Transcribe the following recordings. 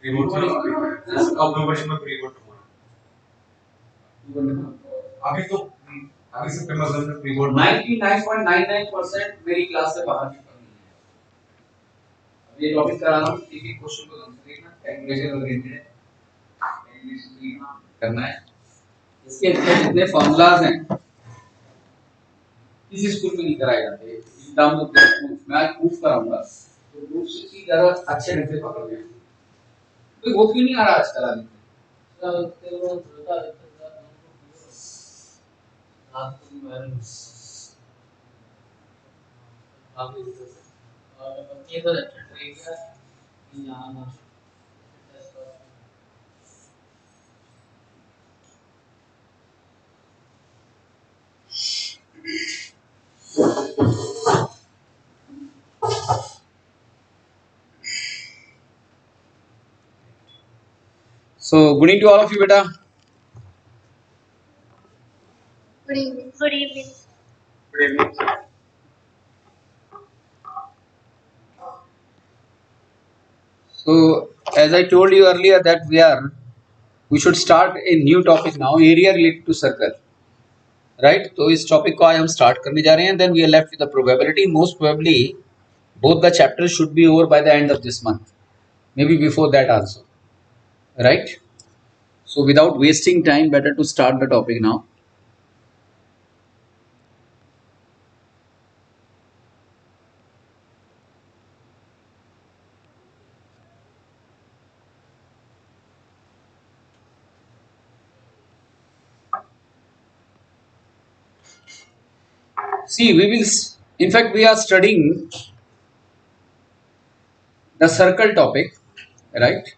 अभी तो अभी से फेमस है प्रीबोर्ड 99.99% मेरी क्लास से बाहर निकल गई है। अब ये टॉपिक करा रहा हूँ एक एक क्वेश्चन को आंसर देखना कैलकुलेशन ओरिएंटेड है करना है। इसके अंदर जितने फॉर्मूलाज हैं किसी स्कूल में नहीं कराए जाते इन टर्म्स ऑफ प्रूफ। मैं आज प्रूफ कराऊंगा तो प्रूफ से चीज ज्यादा अच्छे ढंग से पकड़ में कोई वो क्यों नहीं आ रहा आजकल आदमी So, good evening to all of you, beta. Good evening. Good evening. Good evening. So, as I told you earlier that we should start a new topic now, area related to circle. Right? तो इस topic को आज हम start करने जा रहे हैं. Then we are left with the probability. Most probably, both the chapters should be over by the end of this month. Maybe before that also. Right? So, without wasting time, better to start the topic now. See, in fact, we are studying the circle topic, right?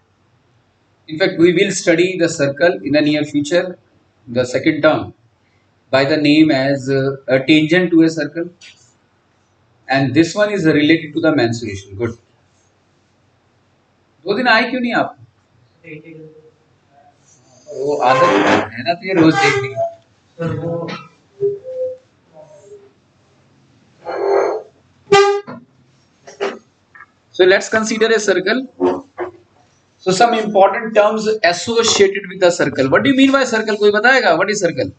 In fact, we will study the circle in the near future, the second term, by the name as a tangent to a circle. And this one is related to the mensuration. Good. 2 दिन आए क्यों नहीं आप? वो आदत है ना, तो ये रोज देखने का. So let's consider a circle. So some important terms associated with the circle. What do you mean by circle? कोई बताएगा? What is circle?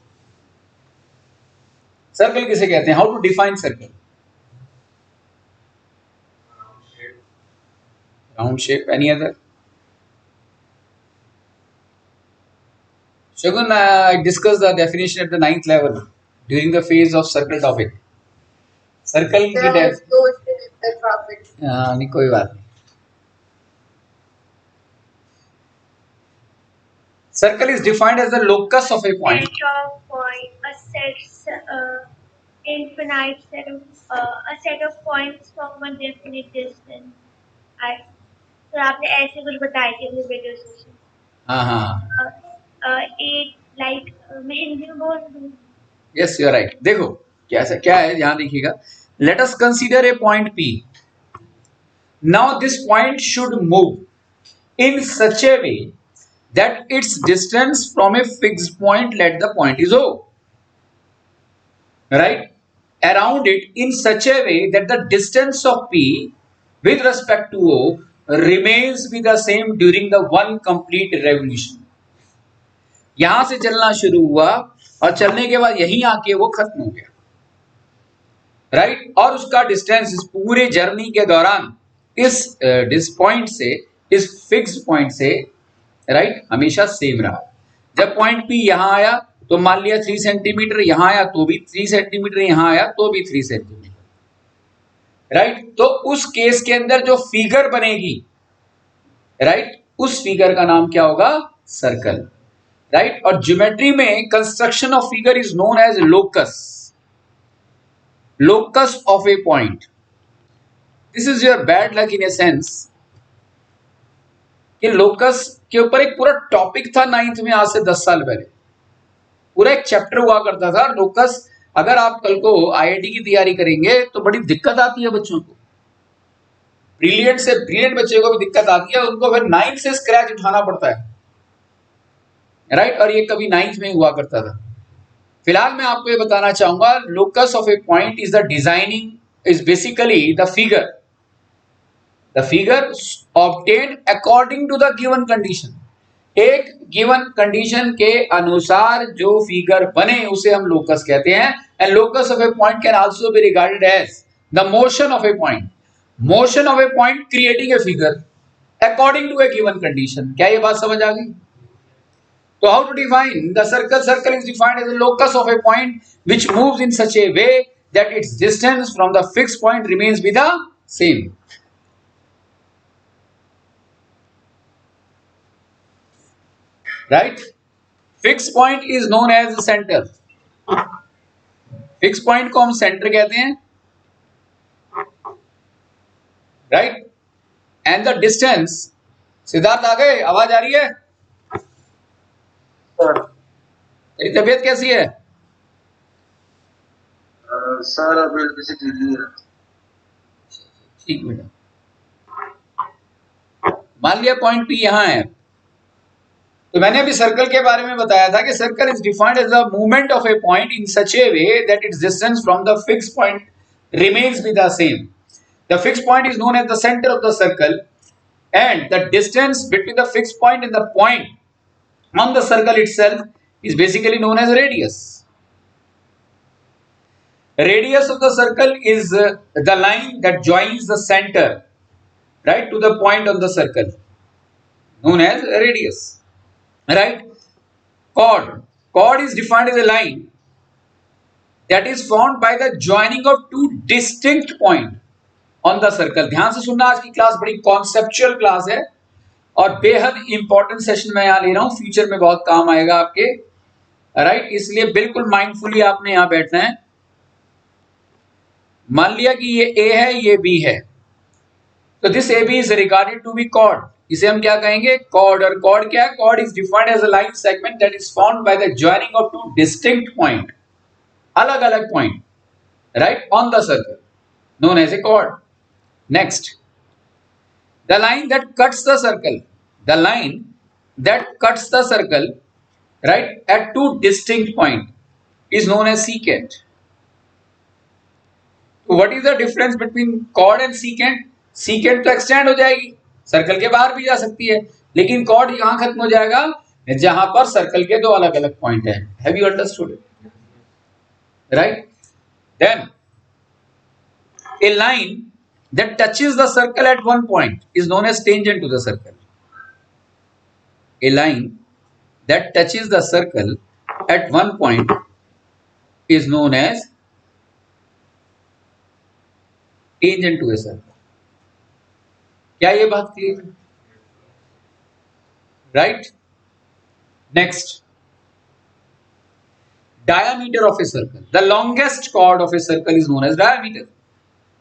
Circle किसे कहते हैं? How to define circle? Round shape. Any other? Shagun, I discussed the definition at the 9th level during the phase of circle topic. Circle की नहीं कोई बात नहीं. Circle is defined as the locus of a point. A set of points from a definite distance. तो आपने ऐसे कुछ बताए थे अपने वीडियो सेशन. हाँ. Like मैं हिंदी में बोल दूँ. Yes, you are right. देखो क्या है यहाँ देखिएगा. Let us consider a point P. Now this point should move in such a way that its distance from a fixed point, let the point is O, right, around it in such a way that the distance of P with respect to O remains be the same during the one complete revolution. यहां से चलना शुरू हुआ और चलने के बाद यहीं आके वो खत्म हो गया, राइट, और उसका डिस्टेंस इस पूरे जर्नी के दौरान इस पॉइंट से, इस फिक्स्ड पॉइंट से, राइट, हमेशा सेम रहा. जब पॉइंट पी यहां आया तो मान लिया 3 सेंटीमीटर, यहां आया तो भी 3 सेंटीमीटर, यहां आया तो भी 3 सेंटीमीटर, राइट. तो उस केस के अंदर जो फिगर बनेगी, राइट, उस फिगर का नाम क्या होगा? Circle, right. और ज्योमेट्री में construction of figure is known as locus of a point. This is your bad luck in a sense कि लोकस के ऊपर एक पूरा टॉपिक था 9th में, आज से 10 साल पहले पूरा एक चैप्टर हुआ करता था लोकस. अगर आप कल को आईआईटी की तैयारी करेंगे तो बड़ी दिक्कत आती है बच्चों को. ब्रिलियंट से ब्रिलियंट बच्चे को भी दिक्कत आती है, उनको फिर 9th से स्क्रैच उठाना पड़ता है, राइट. और ये कभी 9th में हुआ करता था. फिलहाल मैं आपको ये बताना चाहूंगा, locus of a point is the designing, is basically the the figure obtained according to the given condition, एक गिवन कंडीशन के अनुसार जो फिगर बने उसे हम लोकस कहते हैं। And locus of a point can also be regarded as the motion of a point, motion of a point creating a figure according to a given condition. क्या ये बात समझ आ गई? So how to define the circle? Circle is defined as a locus of a point which moves in such a way that its distance from the fixed point remains be the same. Right? Fixed point is known as the center. Fixed point को हम center कहते हैं. Right? And the distance. Siddharth आ गए? आवाज आ रही है? तेरी तबीयत कैसी है? सर अभी किसी ढीली है। ठीक बेटा, मान लिया पॉइंट पी यहां है, तो मैंने अभी सर्कल के बारे में बताया था कि circle is defined as the movement of a point in such a way that its distance from the fixed point remains be the same. The fixed point is known as the centre of the circle and the distance between the fixed point and the point on the circle itself is basically known as radius. Radius of the circle is the line that joins the center, right, to the point on the circle, known as radius, right? Chord is defined as a line that is formed by the joining of two distinct points on the circle. ध्यान से सुनना, आज की class बड़ी conceptual class है और बेहद important session मैं यहां ले रहा हूं, फ्यूचर में बहुत काम आएगा आपके, राइट? इसलिए बिल्कुल माइंडफुली आपने यहां बैठना है। मान लिया कि ये ए है, ये बी है, तो this A B is regarded to be chord. इसे हम क्या कहेंगे? कॉर्ड। और कॉर्ड क्या है? Chord is defined as a line segment that is formed by the joining of two distinct point, अलग अलग point, right, on the circle, known as a chord. Next, the line that cuts the circle, the line that cuts the circle, right, at two distinct point is known as secant. So what is the difference between chord and secant? Secant तो extend हो जाएगी, circle के बाहर भी जा सकती है, लेकिन chord यहाँ खत्म हो जाएगा जहां पर सर्कल के दो अलग अलग पॉइंट हैं। Have you understood it? Right? Then a line that touches the circle at one point is known as tangent to the circle. A line that touches the circle at one point is known as tangent to a circle. क्या ये बात clear है? Right? Next, diameter of a circle. The longest chord of a circle is known as diameter.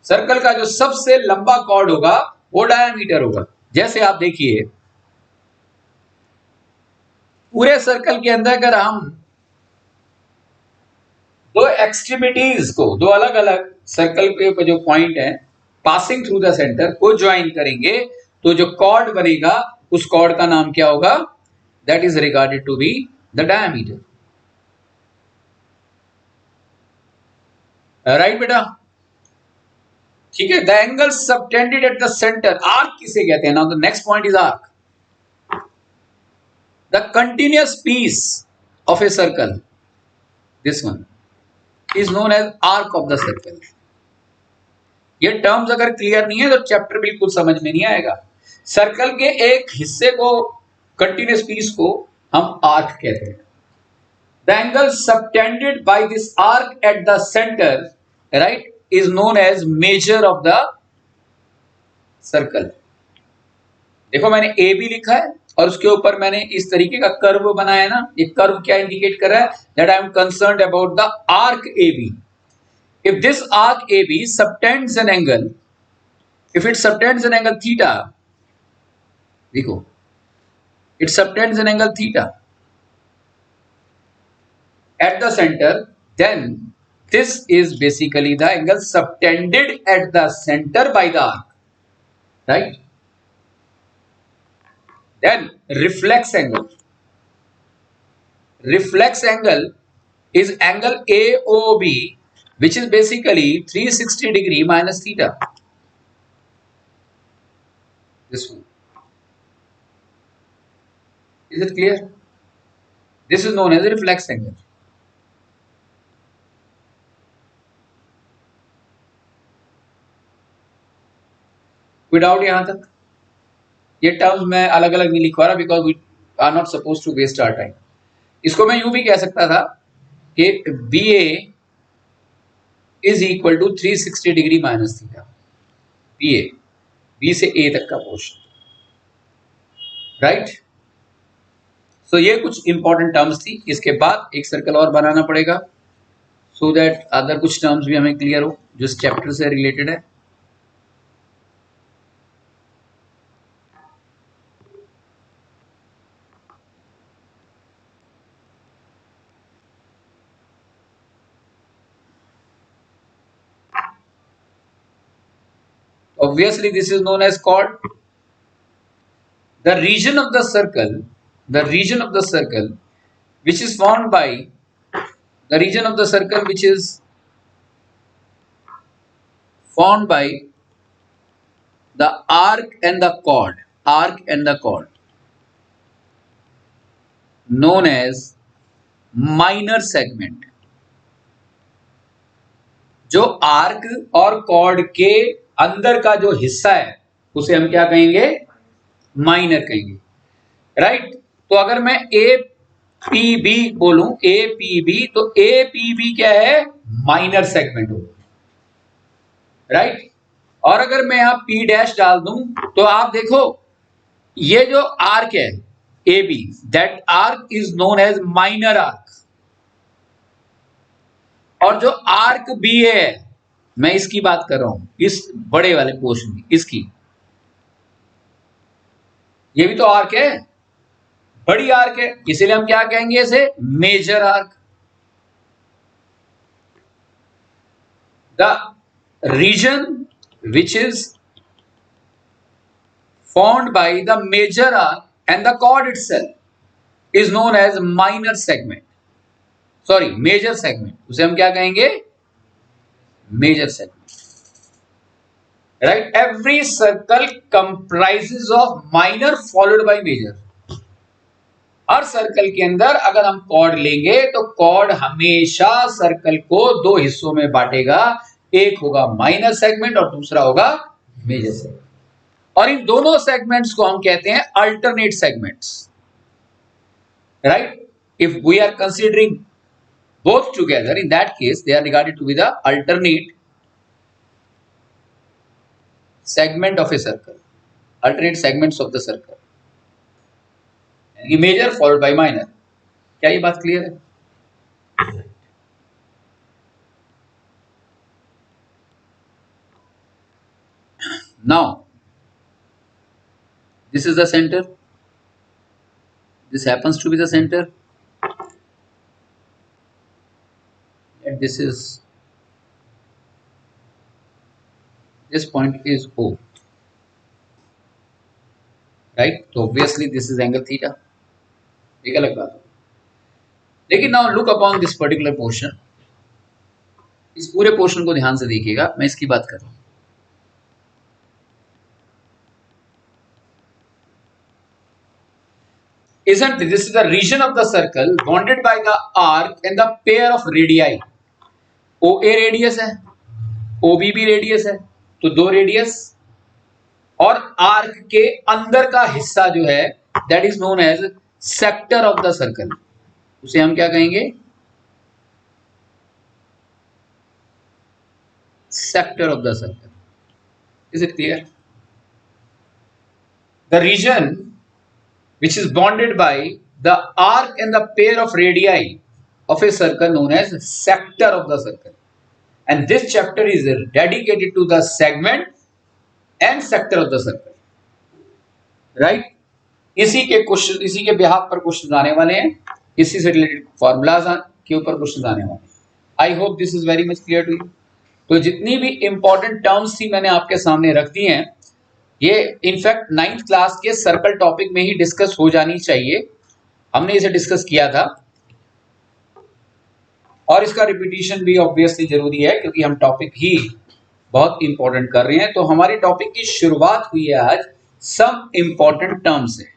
Circle का जो सबसे लंबा cord होगा वो डायमीटर होगा। जैसे आप देखिए, पूरे सर्कल के अंदर अगर हम दो एक्सट्रीमिटीज को, दो अलग अलग सर्कल के जो पॉइंट है पासिंग थ्रू द सेंटर को ज्वाइन करेंगे, तो जो कॉर्ड बनेगा उस कॉर्ड का नाम क्या होगा? That is regarded to be the diameter. Right बेटा? ठीक है। The angle subtended at the centre, arc किसे कहते हैं? Now the next point is arc. The continuous piece of a circle, this one is known as arc of the circle. ये terms अगर clear नहीं है तो चैप्टर बिल्कुल समझ में नहीं आएगा। सर्कल के एक हिस्से को, कंटिन्यूअस पीस को हम आर्क कहते हैं। The angle subtended by this arc eight the centre, right, is known as measure of the circle। देखो मैंने ए बी लिखा है और उसके ऊपर मैंने इस तरीके का कर्व बनाया ना। ये कर्व क्या इंडिकेट कर रहा है? That I am concerned about the arc A B. If this arc A B subtends an angle, if it subtends an angle theta, देखो it subtends an angle theta at the centre, then this is basically the angle subtended at the center by the arc, right? Then reflex angle. Reflex angle is angle AOB, which is basically 360 degree minus theta. this one. Is it clear? This is known as a reflex angle. कोई doubt यहाँ तक? ये terms मैं अलग अलग नहीं लिखवा रहा because we are not suppose to waste our time. इसको मैं यूं भी कह सकता था कि B A is equal to 360 degree minus theta. B A, B से ए तक का पोर्शन, राइट. सो ये कुछ इंपॉर्टेंट टर्म्स थी. इसके बाद एक सर्कल और बनाना पड़ेगा सो दैट अदर कुछ टर्म्स भी हमें क्लियर हो जो इस चैप्टर से रिलेटेड है. Obviously, this is known as called the region of the circle. The region of the circle, which is formed by the region of the circle, which is formed by the arc and the chord. Arc and the chord, known as minor segment. जो arc और cord के अंदर का जो हिस्सा है उसे हम क्या कहेंगे? माइनर कहेंगे, राइट. तो अगर मैं ए पी बी बोलूं, ए पी बी, तो ए पी बी क्या है? माइनर सेगमेंट होगा, राइट. और अगर मैं यहां पी डैश डाल दूं तो आप देखो ये जो आर्क है A B, that arc is known as minor arc. और जो आर्क बी ए है, मैं इसकी बात कर रहा हूं, इस बड़े वाले पोर्शन की, इसकी, ये भी तो आर्क है, बड़ी आर्क है, इसीलिए हम क्या कहेंगे इसे? Major arc. The region which is formed by the major arc and the chord itself is known as minor segment. Sorry, major segment. उसे हम क्या कहेंगे? Major segment. Right? Every circle comprises of minor followed by major. Her circle के अंदर अगर हम cord लेंगे तो कॉर्ड हमेशा सर्कल को दो हिस्सों में बांटेगा. एक होगा माइनर सेगमेंट और दूसरा होगा मेजर सेगमेंट. और इन दोनों सेगमेंट्स को हम कहते हैं alternate segments, right. If we are considering both together, in that case they are regarded to be the alternate segment of a circle, alternate segments of the circle. Major followed by minor. क्या ये बात clear है? Now this is the center, this happens to be the center, and this point is O, right. So obviously this is angle theta. एक अलग बात है. लेकिन now look upon this particular portion. इस पूरे पोर्शन को ध्यान से देखिएगा, मैं इसकी बात कर रहा हूं. Isn't this is the region of the circle bounded by the arc and the pair of radii. OA radius है, OB भी रेडियस है, तो दो रेडियस, और आर्क के अंदर का हिस्सा जो है that is known as sector of the circle. उसे हम क्या कहेंगे? Sector of the circle. Is it clear? The region which is bonded by the arc and the pair of radii of a circle known as sector of the circle. And this chapter is dedicated to the segment and sector of the circle. Right? इसी के question, इसी के behalf पर question आने वाले हैं, इसी से रिलेटेड फॉर्मूलाज के ऊपर क्वेश्चन आने वाले हैं. I hope this is very much clear to you. तो जितनी भी इंपॉर्टेंट टर्म्स थी मैंने आपके सामने रख दी हैं. ये इनफैक्ट 9th क्लास के सर्कल टॉपिक में ही डिस्कस हो जानी चाहिए. हमने इसे डिस्कस किया था और इसका रिपीटिशन भी ऑब्वियसली जरूरी है क्योंकि हम टॉपिक ही बहुत इंपॉर्टेंट कर रहे हैं. तो हमारे टॉपिक की शुरुआत हुई है आज सम इंपॉर्टेंट टर्म्स है,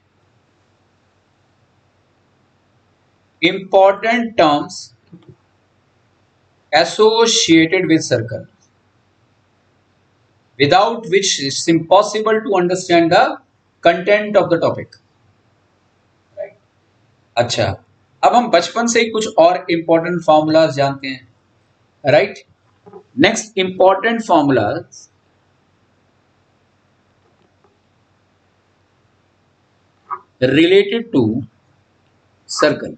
important terms associated with circle, without which it's impossible to understand the content of the topic. Right? अच्छा, अब हम बचपन से ही कुछ और इंपॉर्टेंट फॉर्मूलाज जानते हैं, right? Next important formulas related to circle.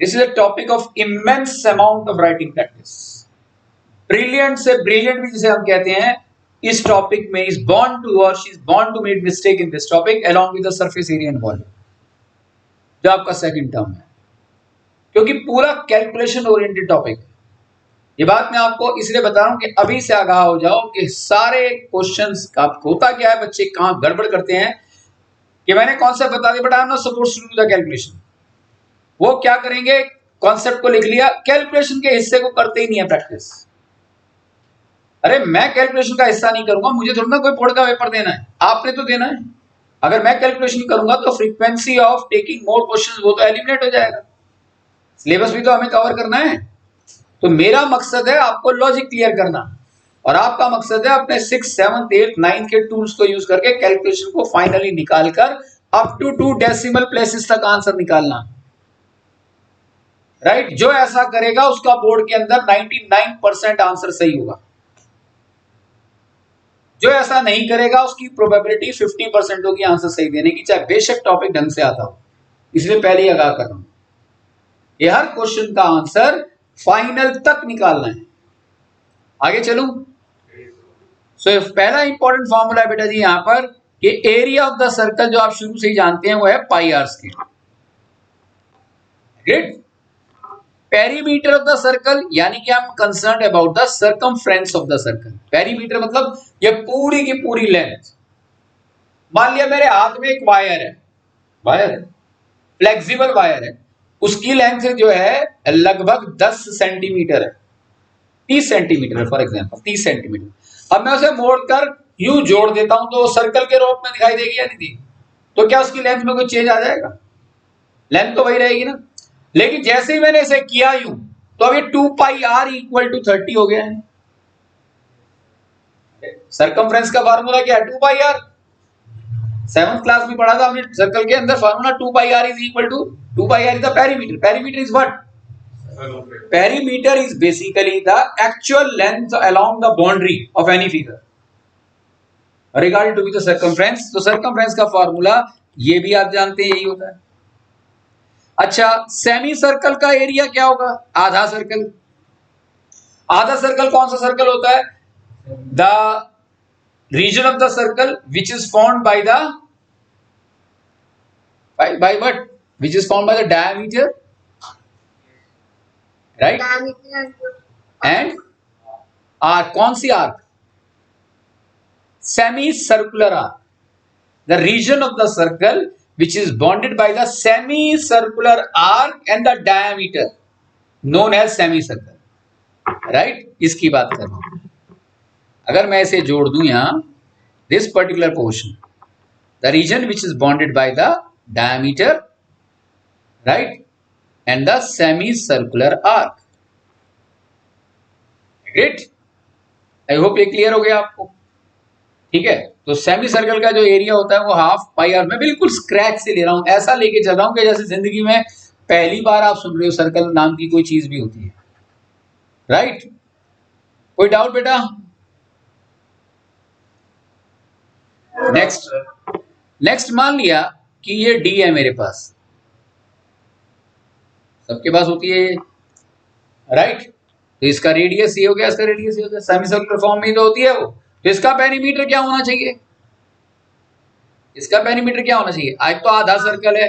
This is a topic of immense amount of writing practice. Brilliant से brilliant भी जिसे हम कहते हैं, इस टॉपिक में is born to or she is born to make mistake in this topic along with the surface area and volume, जो आपका सेकंड टर्म है, क्योंकि पूरा कैलकुलेशन ओरिएंटेड टॉपिक है. ये बात मैं आपको इसलिए बता रहा हूं कि अभी से आगाह हो जाओ कि सारे क्वेश्चंस का होता क्या है, बच्चे कहां गड़बड़ करते हैं कि मैंने कॉन्सेप्ट बता दिया but I am not supposed to do the calculation. वो क्या करेंगे, कॉन्सेप्ट को लिख लिया, कैलकुलेशन के हिस्से को करते ही नहीं है प्रैक्टिस. अरे मैं कैलकुलेशन का हिस्सा नहीं करूंगा, मुझे थोड़ा ना कोई बोर्ड का पेपर देना है, आपने तो देना है. अगर मैं कैलकुलेशन करूंगा तो frequency of taking more questions वो तो एलिमिनेट हो जाएगा. सिलेबस भी तो हमें कवर करना है. तो मेरा मकसद है आपको लॉजिक क्लियर करना, और आपका मकसद है अपने 6, 7, 8, 9 के टूल्स को यूज करके कैलकुलेशन को फाइनली निकालकर अप टू 2 डेसिमल प्लेसेस तक आंसर निकालना. राइट? जो ऐसा करेगा उसका बोर्ड के अंदर 99% आंसर सही होगा. जो ऐसा नहीं करेगा उसकी प्रोबेबिलिटी 50% होगी आंसर सही देने की, चाहे बेशक टॉपिक ढंग से आता हो. इसलिए पहले ही आगाह कर रहा हूं, ये हर क्वेश्चन का आंसर फाइनल तक निकालना है. आगे चलूं. सो पहला इंपॉर्टेंट फॉर्मूला है बेटा जी यहां पर कि एरिया ऑफ द सर्कल, जो आप शुरू से ही जानते हैं, वो है pi are square. Great. Perimeter of the circle, यानी कि हम concern about the circumference of the circle. Perimeter मतलब ये पूरी की पूरी लेंथ. मान लिया मेरे हाथ में एक वायर है, फ्लेक्सिबल वायर है, उसकी लेंथ जो है लगभग 10 सेंटीमीटर है, 30 सेंटीमीटर है फॉर एग्जांपल, 30 सेंटीमीटर. अब मैं उसे मोड़कर यूं जोड़ देता हूं तो सर्कल के रूप में दिखाई देगी या नहीं देगी? तो क्या उसकी लेंथ में कोई चेंज आ जाएगा? लेंथ तो वही रहेगी ना. लेकिन जैसे ही मैंने इसे किया यूं, तो अब ये 2 पाई आर इक्वल टू 30 हो गया है. सर्कमफ्रेंस का फार्मूला क्या है? 2 पाई आर. 7th क्लास में पढ़ा था हमने सर्कल के अंदर formula. 2 pi r is equal to 2 pi r is the perimeter. Perimeter is what? Perimeter is basically the actual length along the boundary of any figure regarding to be the circumference. तो circumference का formula ये भी आप जानते हैं, यही होता है. अच्छा, सेमी सर्कल का एरिया क्या होगा? आधा सर्कल. आधा सर्कल कौन सा सर्कल होता है? The region of the circle which is formed by the by what? Which is formed by the diameter, right? And arc. कौन सी arc? Semicircular arc. The region of the circle which is bounded by the semicircular arc and the diameter known as semicircle. Right? इसकी बात कर रहा हूं. अगर मैं इसे जोड़ दूं यहां, this particular portion, the region which is bounded by the diameter, right, and the semicircular arc. Great. I hope ये क्लियर हो गया आपको. ठीक है. तो सेमी सर्कल का जो एरिया होता है वो हाफ पाई आर. मैं बिल्कुल स्क्रैच से ले रहा हूं, ऐसा लेके चल रहा हूं कि जैसे जिंदगी में पहली बार आप सुन रहे हो सर्कल नाम की कोई चीज भी होती है. राइट? कोई डाउट बेटा? नेक्स्ट मान लिया कि ये डी है मेरे पास, सबके पास होती है ये, राइट? तो इसका रेडियस ये हो गया, इसका रेडियस ये हो गया, सेमी सर्कुलर फॉर्म में तो होती है वो. तो इसका पेरीमीटर क्या होना चाहिए? इसका पेरीमीटर क्या होना चाहिए? आज तो आधा सर्कल है,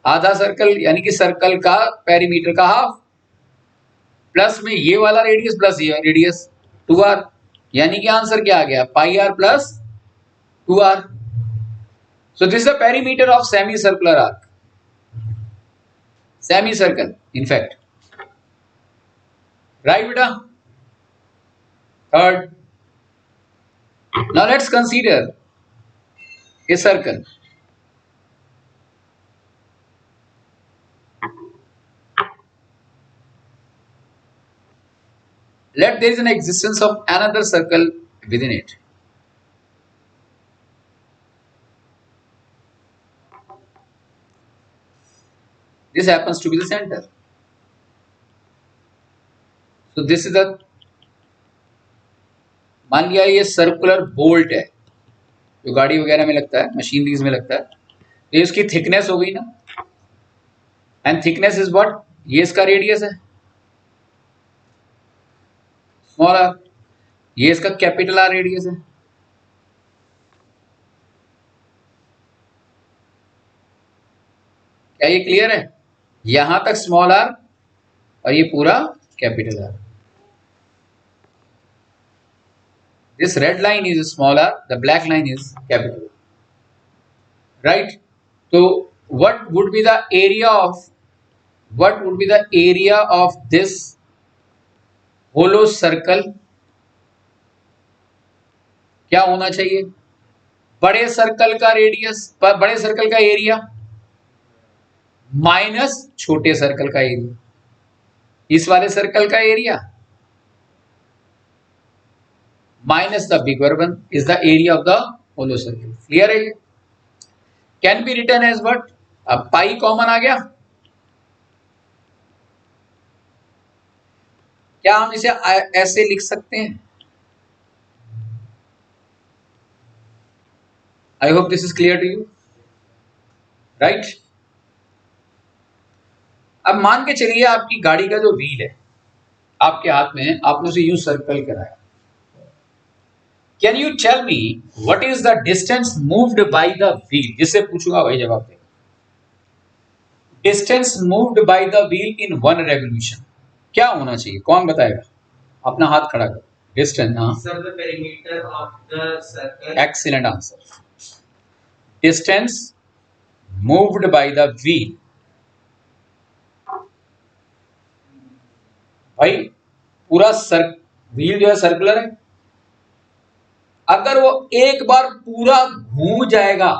आधा सर्कल यानी कि सर्कल का पेरीमीटर का हाफ, प्लस में ये वाला रेडियस प्लस ये रेडियस 2r, यानी कि आंसर क्या आ गया? Pi R plus 2r. So this is the perimeter of semicircular arc. Semicircle, in fact. Right, beta? Third, now let's consider a circle. Let there is an existence of another circle within it. This happens to be the center. So this is the, मान लिया ये circular bolt है जो गाड़ी वगैरह में लगता है, मशीनरीज में लगता है, तो ये उसकी थिकनेस हो गई ना, एंड थिकनेस इज व्हाट, ये इसका रेडियस है स्मॉल आर, ये इसका कैपिटल आर रेडियस है. क्या ये क्लियर है? यहां तक स्मॉल आर और ये पूरा capital R. This red line is small r, the black line is capital R. Right? So what would be the area of this hollow circle? क्या होना चाहिए? बड़े सर्कल का रेडियस, बड़े सर्कल का एरिया माइनस छोटे सर्कल का area. इस वाले सर्कल का area minus the bigger one is the area of the hollow circle. Clear है ये? Can be written as what? अब पाई कॉमन आ गया. क्या हम इसे ऐसे लिख सकते हैं? I hope this is clear to you, right? अब मान के चलिए आपकी गाड़ी का जो व्हील है आपके हाथ में है, आपने उसे यूं सर्कल कराया. Can you tell me what is the distance moved by the wheel? जिससे पूछूंगा वही जवाब देगा. Distance moved by the wheel in one revolution. क्या होना चाहिए? कौन बताएगा? अपना हाथ खड़ा करो. Distance, हाँ. Sir, the perimeter of the circle. Excellent answer. Distance moved by the wheel. भाई पूरा व्हील जो है सर्कुलर है. अगर वो एक बार पूरा घूम जाएगा,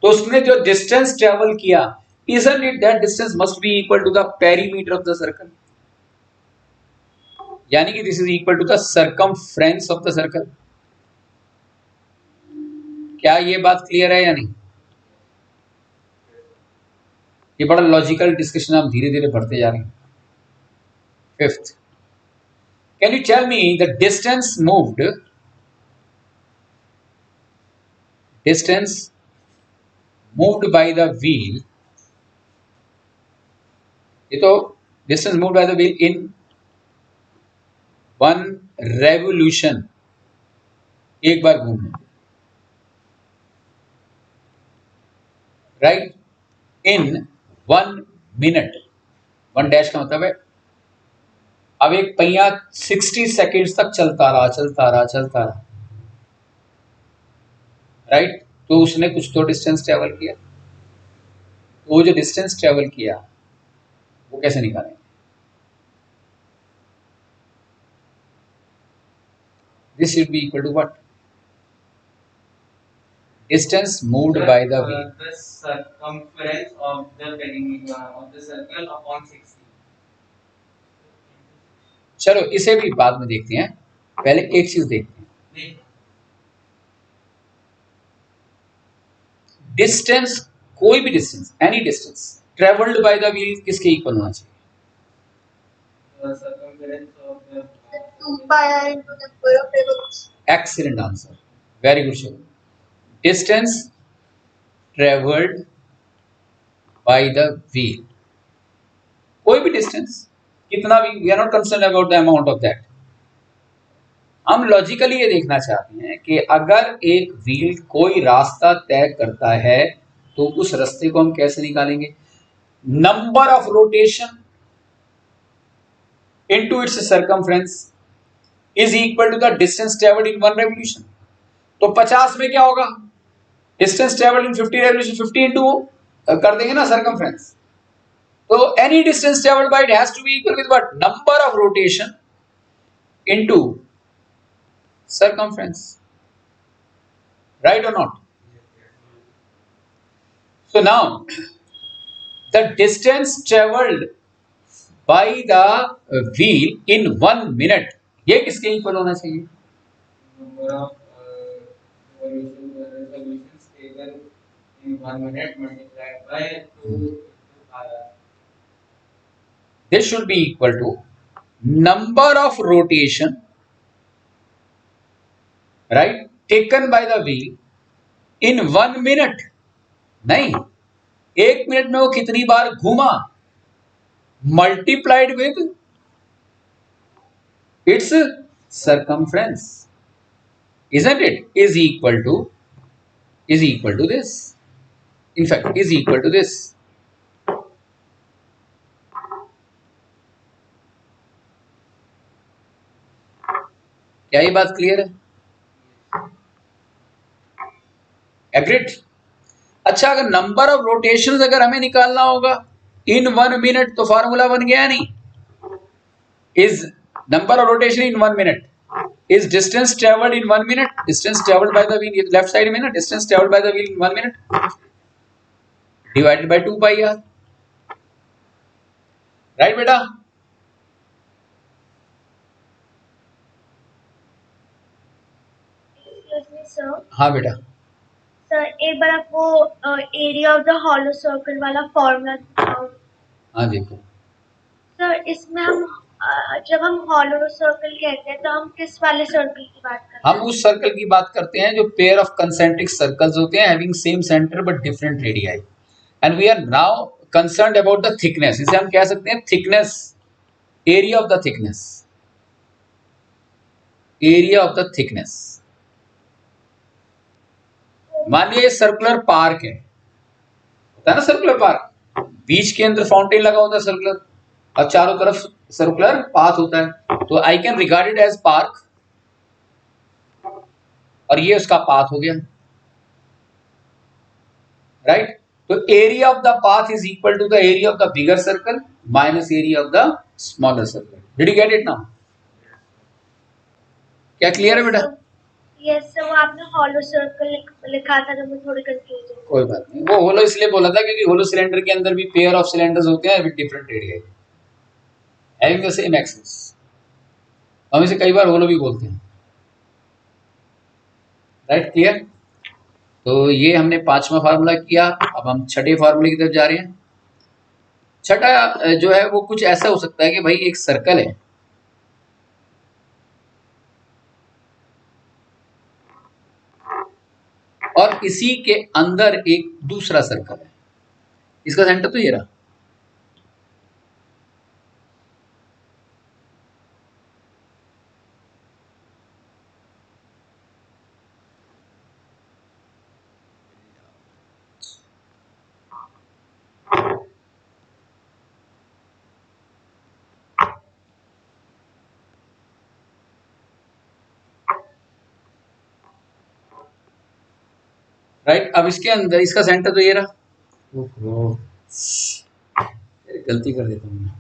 तो उसने जो डिस्टेंस ट्रेवल किया, isn't it that distance must be equal to the perimeter of the circle? यानी कि this is equal to the circumference of the circle. क्या ये बात क्लियर है या नहीं? ये बड़ा लॉजिकल डिस्कशन हम धीरे धीरे बढ़ते जा रहे हैं. Fifth, can you tell me the distance moved by the wheel? ये तो distance moved by the wheel in one revolution, एक बार घूमने, right? in 1 minute, 1 डैश का मतलब है अब एक पहिया 60 सेकेंड्स तक चलता रहा, राइट? तो उसने कुछ तो डिस्टेंस ट्रेवल किया. तो वो जो डिस्टेंस ट्रेवल किया वो कैसे निकालेंगे? This should be equal to what? Distance moved by the wheel. The circumference of the perimeter of the circle upon 60. चलो इसे भी बाद में देखते हैं, पहले एक चीज देखते हैं. डिस्टेंस, कोई भी distance, any distance travelled by the wheel किसके इक्वल होना चाहिए? The circumference of the 2 pi r into number of revolutions. Excellent answer, very good show. Distance traveled by the wheel, कोई भी डिस्टेंस कितना भी, we are not concern about the amount of that. हम logically ये देखना चाहते हैं कि अगर एक व्हील कोई रास्ता तय करता है तो उस रास्ते को हम कैसे निकालेंगे? Number of rotation into its circumference is equal to the distance travelled in 1 revolution. तो 50 में क्या होगा? Distance travelled in 50 revolution, 50 into कर देंगे ना circumference, So any distance traveled by it has to be equal with what? Number of rotation into circumference. Right or not? So now the distance traveled by the wheel in 1 minute, ये किसके equal होना चाहिए? Number of revolutions taken in 1 minute multiplied by 2 into This should be equal to number of rotation, right, taken by the wheel in 1 minute. नहीं, 1 minute में वो कितनी बार घूमा, multiplied with its circumference, isn't it? Is equal to this. In fact, is equal to this. क्या ये बात clear है? Agreed? अच्छा, अगर नंबर ऑफ रोटेशंस अगर हमें निकालना होगा इन 1 मिनट, तो फॉर्मूला बन गया नहीं? Is number of rotation in 1 minute is distance traveled in 1 minute, distance traveled by the wheel left side में ना, distance traveled by the wheel in 1 minute divided by 2 pi r, right बेटा? Excuse me, sir. हाँ बेटा, sir एक बार आप वो area of the hollow circle वाला formula दिखाओ। हाँ देखो, सर इसमें हम जब हम हॉलो सर्कल कहते हैं तो हम किस वाले सर्कल की बात करते हम हैं? उस सर्कल की बात करते हैं जो पेयर ऑफ कंसेंट्रिक सर्कल्स होते हैं having same centre but different radii, and we are now concerned about the thickness. इसे हम कह सकते हैं thickness, area of the thickness, area of the thickness. मान लिया सर्कुलर पार्क है, होता है ना सर्कुलर पार्क, बीच के अंदर फाउंटेन लगा होता है सर्कुलर, और चारों तरफ सर्कुलर पाथ होता है, तो I can regard it as park, और ये उसका पाथ हो गया, राइट? तो area of the path is equal to the area of the bigger circle minus area of the smaller circle. Did you get it now? क्या clear है बेटा? Yes sir, वो आपने हॉलो सर्कल लिखा था तो मैं थोड़ी कंफ्यूज हूँ. कोई बात नहीं, वो होलो इसलिए बोला था क्योंकि होलो सिलेंडर के अंदर भी पेयर ऑफ सिलेंडर्स होते हैं with different radii having the same axis. हम इसे कई बार होलो भी बोलते हैं, राइट? क्लियर? तो ये हमने 5वां फार्मूला किया. अब हम छठे फार्मूले की तरफ जा रहे हैं. छठा जो है वो कुछ ऐसा हो सकता है कि भाई एक सर्कल है, और इसी के अंदर एक दूसरा सर्कल है, इसका सेंटर तो ये रहा, राइट? अब इसके अंदर इसका सेंटर तो ये रहा. ओहो, गलती कर देता हूँ मैं.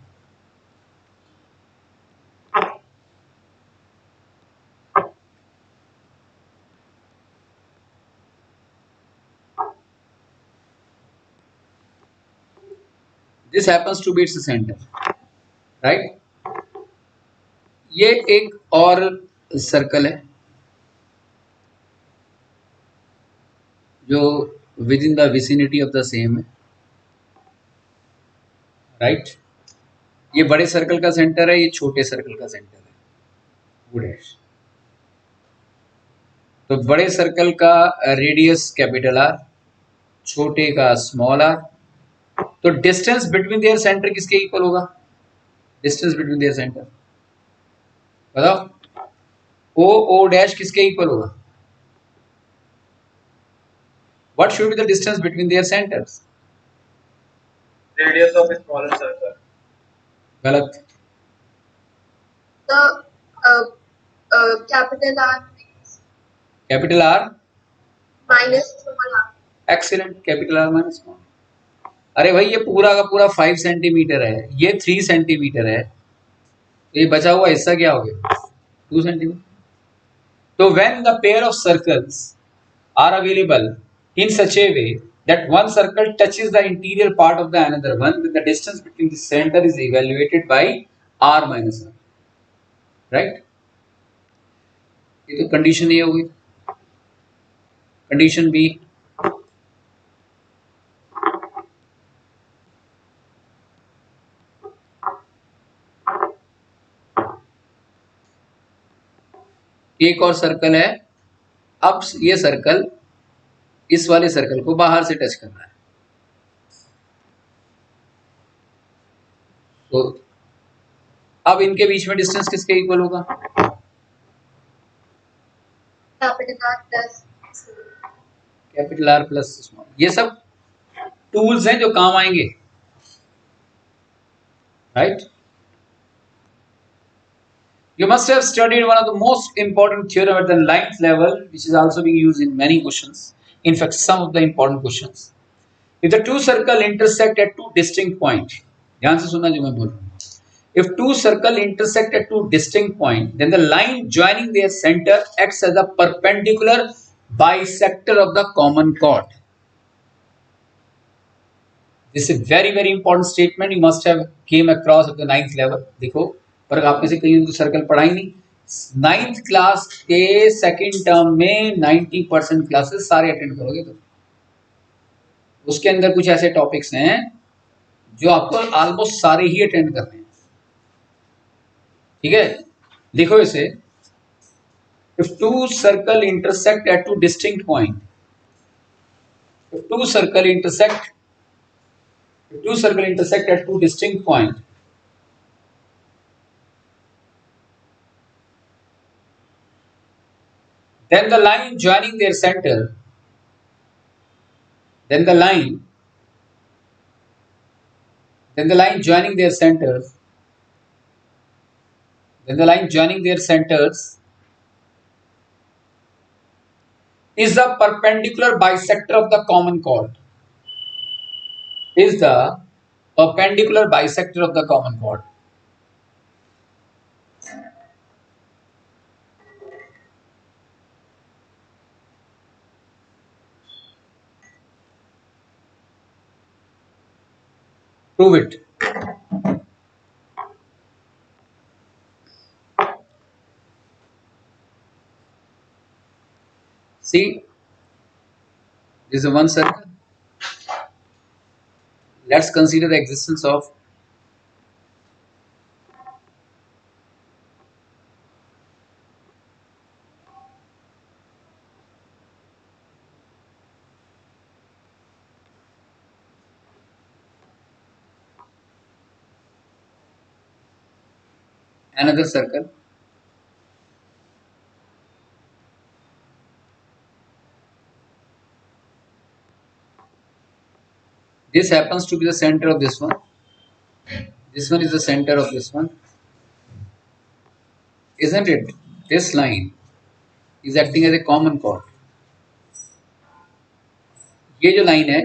This happens to be its centre, right? ये एक और सर्कल है जो within the vicinity of the same है, राइट? ये बड़े सर्कल का सेंटर है, ये छोटे सर्कल का सेंटर है, वो डैश. तो बड़े सर्कल का रेडियस कैपिटल आर, छोटे का स्मॉल आर. तो डिस्टेंस बिटवीन देयर सेंटर किसके इक्वल होगा? डिस्टेंस बिटवीन देयर सेंटर बताओ. ओ ओ डैश किसके इक्वल होगा? What should be the distance between their centres? radius of a smaller circle. गलत. The capital R capital R minus small r. Excellent, capital R minus small. अरे भाई ये पूरा का पूरा 5 सेंटीमीटर है, ये 3 सेंटीमीटर है, तो ये बचा हुआ हिस्सा क्या हो गया 2 सेंटीमीटर. तो when the pair of circles are available in such a way that one circle touches the interior part of the another one, then the distance between the center is evaluated by r minus r, right? ये तो condition ये होगी. Condition B, एक और circle है, अब ये circle इस वाले सर्कल को बाहर से टच करना है, तो अब इनके बीच में डिस्टेंस किसके इक्वल होगा? Capital R plus small. ये सब टूल्स हैं जो काम आएंगे, right? You must have studied one of the most important theorem at the ninth level, which is also being used in many questions. In fact, some of the important questions. If the two circle intersect at two distinct points, ध्यान से सुनना जो मैं बोल रहा हूँ. If two circle intersect at two distinct points, then the line joining their center acts as a perpendicular bisector of the common chord. This is very important statement. You must have came across at the ninth level. देखो, पर आप में से कहीं तो circle पढ़ा ही नहीं. 9th class के सेकंड टर्म में 90% क्लासेस सारे अटेंड करोगे तो उसके अंदर कुछ ऐसे टॉपिक्स हैं जो आपको ऑलमोस्ट सारे ही अटेंड करने हैं. ठीक है, देखो इसे. If two circle intersect at two distinct point, if two circle intersect at two distinct point, then the line joining their center, then the line joining their centers is the perpendicular bisector of the common chord. Is the perpendicular bisector of the common chord. Prove it. See, this is one circle. Let's consider the existence of another circle. This happens to be the center of this one. This one is the center of this one. Isn't it? This line is acting as a common chord. ये जो line है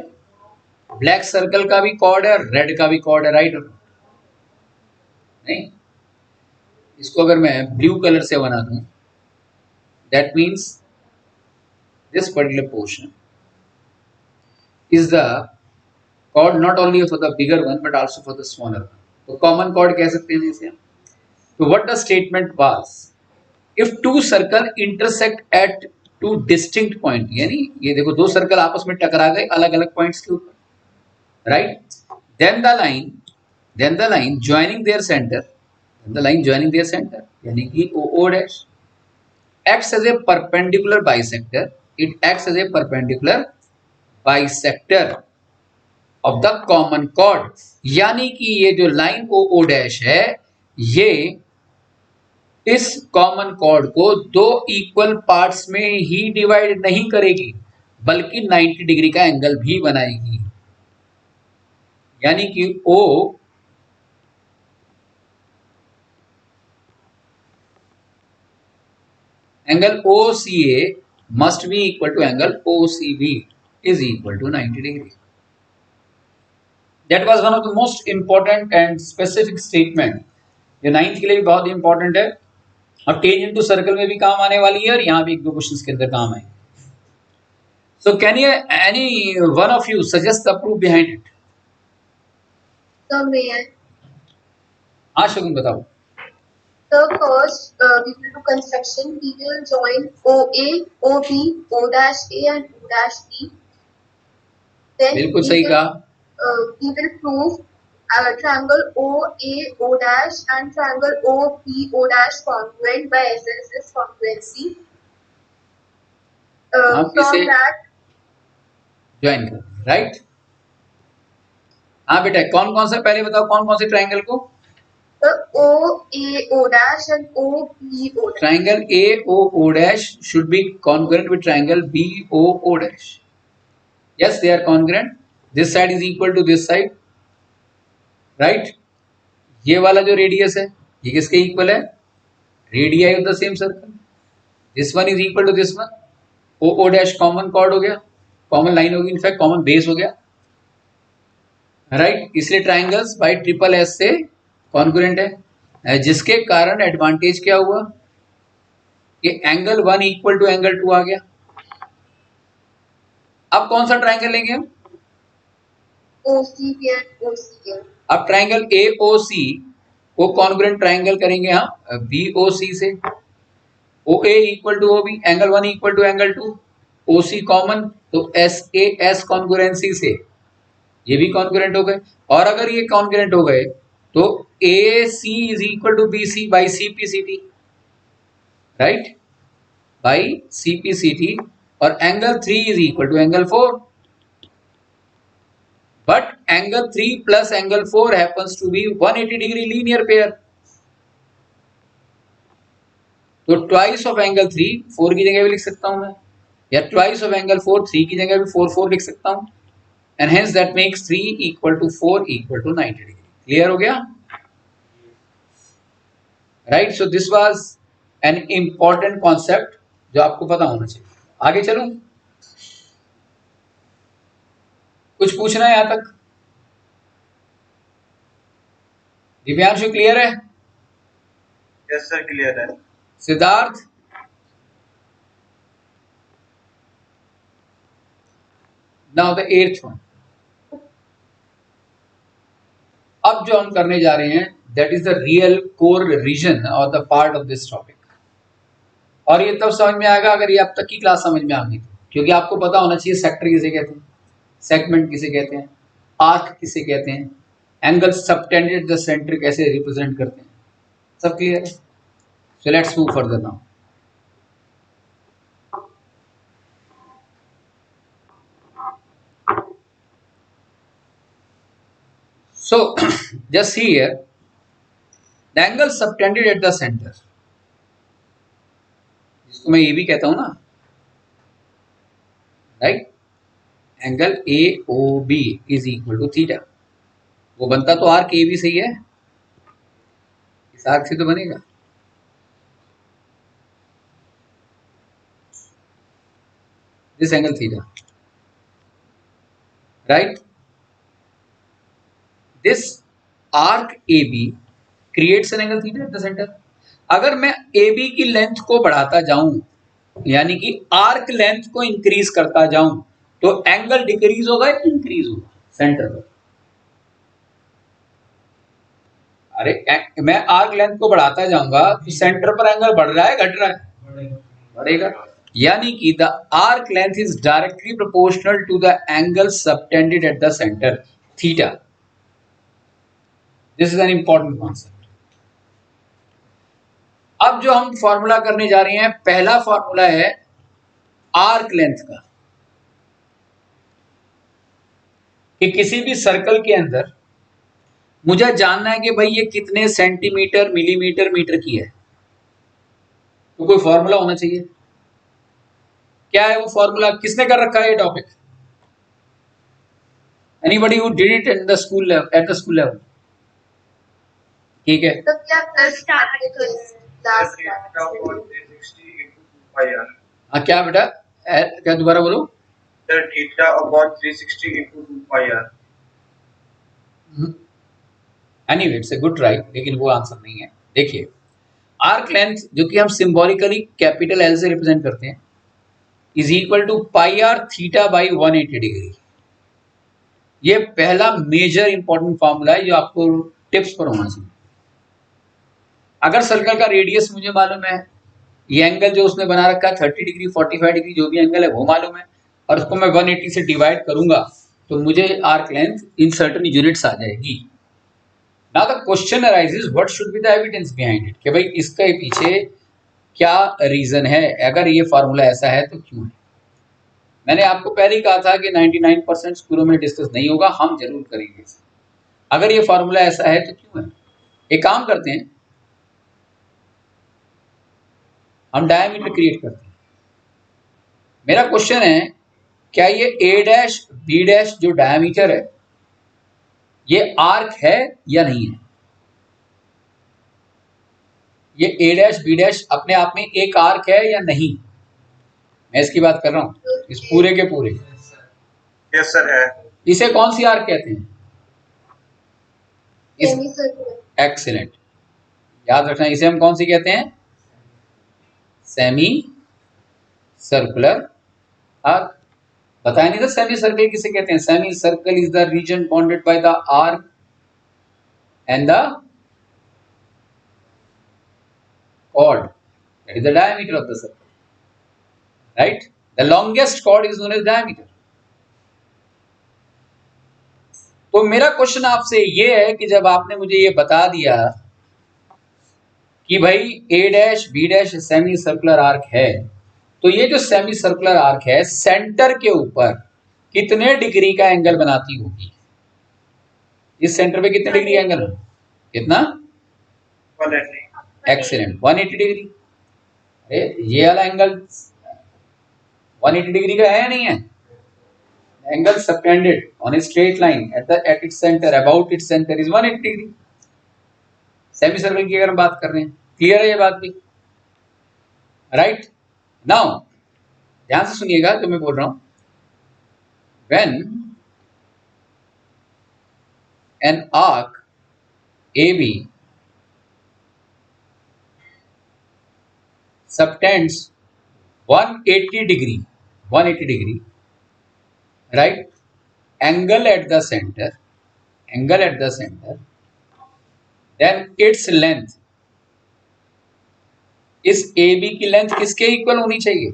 black circle का भी cord है, red का भी cord है, right? नहीं, इसको अगर मैं ब्लू कलर से बना दूं, that means this particular portion is the chord not only for the bigger one but also for the smaller one. तो कॉमन कॉर्ड कह सकते हैं इसे. तो what the statement was, if two circle intersect at two distinct point, यानी ये देखो दो सर्कल आपस में टकरा गए अलग अलग पॉइंट्स के ऊपर, right? Then the line joining their centre, यानी कि O dash acts as a perpendicular bisector. It acts as a perpendicular bisector of the common chord. यानी कि ये जो लाइन ओ डैश है ये इस कॉमन कॉर्ड को दो इक्वल पार्ट्स में ही डिवाइड नहीं करेगी बल्कि 90 डिग्री का एंगल भी बनाएगी. यानी कि ओ angle OCA must be equal to angle OCB is equal to 90 degree. That was one of the most important and specific statement, जो 9th के लिए भी बहुत इंपॉर्टेंट है और टेंजेंट टू सर्कल में भी काम आने वाली है और यहाँ भी 1-2 क्वेश्चंस के अंदर काम आएंगे. So can you any one of you suggest the proof behind it? So may I? हाँ शगुन बताओ. So first, we will do construction. We will join OA, OB, O dash A and O dash B. Then बिल्कुल सही कहा. we will prove triangle OA, O dash and triangle OB, O dash congruent by SSS congruency. आप From इसे that, join कर, right. हाँ बेटा, कौन कौन सा पहले बताओ, कौन कौन से ट्राइंगल को? the OA, O dash and OB, O dash. Triangle AOO dash should be congruent with triangle BOO dash. Yes, they are congruent. This side is equal to this side, right? ये वाला जो radius है ये किसके equal है? Radii of the same circle. This one is equal to this one. OO dash common chord हो गया, common line होगी, इनफैक्ट कॉमन बेस हो गया, राइट. इसलिए ट्राइंगल्स बाय ट्रिपल एस से कॉन्ग्रुएंट है, जिसके कारण एडवांटेज क्या हुआ कि एंगल 1 इक्वल टू एंगल 2 आ गया. अब कौन सा ट्राइंगल लेंगे हम? OCB and OCA. अब ट्राइंगल AOC को कॉन्ग्रुएंट ट्राइंगल करेंगे हम BOC से. OA equal to OB, angle 1 equal to angle 2, OC common, तो SAS कॉन्ग्रुएंसी से ये भी कॉन्ग्रुएंट हो गए. और अगर ये कॉन्ग्रुएंट हो गए तो AC is equal to BC by CPCT, right, by CPCT. और angle 3 is equal to angle 4, but angle 3 plus angle 4 happens to be 180 degree linear pair. तो ट्वाइस ऑफ एंगल 3 4 की जगह भी लिख सकता हूं मैं, या ट्वाइस ऑफ एंगल 4 3 की जगह भी 4 4 लिख सकता हूं. And hence that makes 3 equal to 4 equal to 90 degree. Clear हो गया, right. So this was an important concept जो आपको पता होना चाहिए. आगे चलूं, कुछ पूछना है यहां तक? दिव्यांशु क्लियर है? यस सर, क्लियर है. Siddharth? Now the 8th one. अब जो हम करने जा रहे हैं that is the real core reason और the part of this topic. और ये तब समझ में आएगा अगर ये अब तक की क्लास समझ में आ गई, क्योंकि आपको पता होना चाहिए सेक्टर किसे कहते हैं, सेगमेंट किसे कहते हैं, आर्क किसे कहते हैं, एंगल सबटेंडेड द सेंटर कैसे रिप्रेजेंट करते हैं. सब क्लियर है? So let's move further now. So just see here, the angle subtended at the center, जिसको मैं ये भी कहता हूं ना, right, angle AOB is equal to theta. वो बनता तो आर्क AB सही है, इस आर्क से तो बनेगा. This angle theta, right. This arc AB creates an angle theta at the center. अगर मैं AB की लेंथ को बढ़ाता जाऊं, यानी कि आर्क लेंथ को इंक्रीज करता जाऊं, तो एंगल डिक्रीज होगा या इंक्रीज होगा सेंटर पर? अरे मैं आर्क लेंथ को बढ़ाता जाऊंगा तो सेंटर पर एंगल बढ़ रहा है घट रहा है? बढ़ेगा. यानी कि the arc length is directly proportional to the angle subtended at the centre theta. This is an important concept. अब जो हम फॉर्मूला करने जा रहे हैं, पहला फॉर्मूला है आर्क लेंथ का, कि किसी भी सर्कल के अंदर मुझे जानना है कि भाई ये कितने सेंटीमीटर मिलीमीटर मीटर की है, तो कोई फॉर्मूला होना चाहिए. क्या है वो फॉर्मूला? किसने कर रखा है ये topic? Anybody who did it in the school level, at the school level? ठीक है. तो क्या Start लास्ट थीटा और 360 into 2 हाँ क्या बेटा, क्या दोबारा बोलो? Sir, theta upon 360 into 2 pi r. Anyway it's a good try, लेकिन वो आंसर नहीं है। देखिए, आर्क लेंथ जो कि हम सिंबॉलिकली कैपिटल एल से रिप्रेजेंट करते हैं is equal to pi are theta by 180 degree. ये पहला मेजर इंपॉर्टेंट फॉर्मूला है जो आपको टिप्स पर होना चाहिए। अगर सर्कल का रेडियस मुझे मालूम है, ये एंगल जो उसने बना रखा है 30 डिग्री 45 डिग्री जो भी एंगल है वो मालूम है, और उसको मैं 180 से डिवाइड करूंगा तो मुझे arc length in certain units आ जाएगी। Now the question arises what should be the evidence behind it, कि भाई इसके पीछे क्या रीजन है, अगर ये फार्मूला ऐसा है तो क्यों है। मैंने आपको पहले ही कहा था कि 99% स्कूलों में डिस्कस नहीं होगा, हम जरूर करेंगे। अगर ये फार्मूला ऐसा है तो क्यों है। एक काम करते हैं, हम डायमीटर क्रिएट करते हैं। मेरा क्वेश्चन है, क्या ये ए डैश बी डैश जो डायमीटर है ये आर्क है या नहीं है। ये ए डैश बी डैश अपने आप में एक आर्क है या नहीं, मैं इसकी बात कर रहा हूं, इस पूरे के पूरे। यस सर है। इसे कौन सी आर्क कहते हैं। सेमी-सर्कुलर। एक्सीलेंट, याद रखना, इसे हम कौन सी कहते हैं, सेमी सर्कुलर आर्क। बताया नहीं था सेमी सर्कल किसे कहते हैं। Semi circle is the reason bounded by the arc and the chord, that is the diameter of the circle, right? The longest chord is known as diameter. तो मेरा question आपसे ये है कि जब आपने मुझे ये बता दिया कि भाई A dash B dash semi circular arc है, तो ये जो सेमी सर्कुलर आर्क है सेंटर के ऊपर कितने डिग्री का एंगल बनाती होगी। इस सेंटर पे कितने डिग्री एंगल है, कितना, 180। Excellent, 180 degree. अरे ये वाला एंगल 180 डिग्री का है नहीं है, angle subtended on a straight line at its centre, about its centre is 180 degree. Semi circle की अगर हम बात कर रहे हैं, क्लियर है ये बात भी, राइट। नाउ ध्यान से सुनिएगा जो मैं बोल रहा हूं। When an arc A B subtends 180 degree, right, angle at the center, then its length, इस AB की लेंथ किसके इक्वल होनी चाहिए,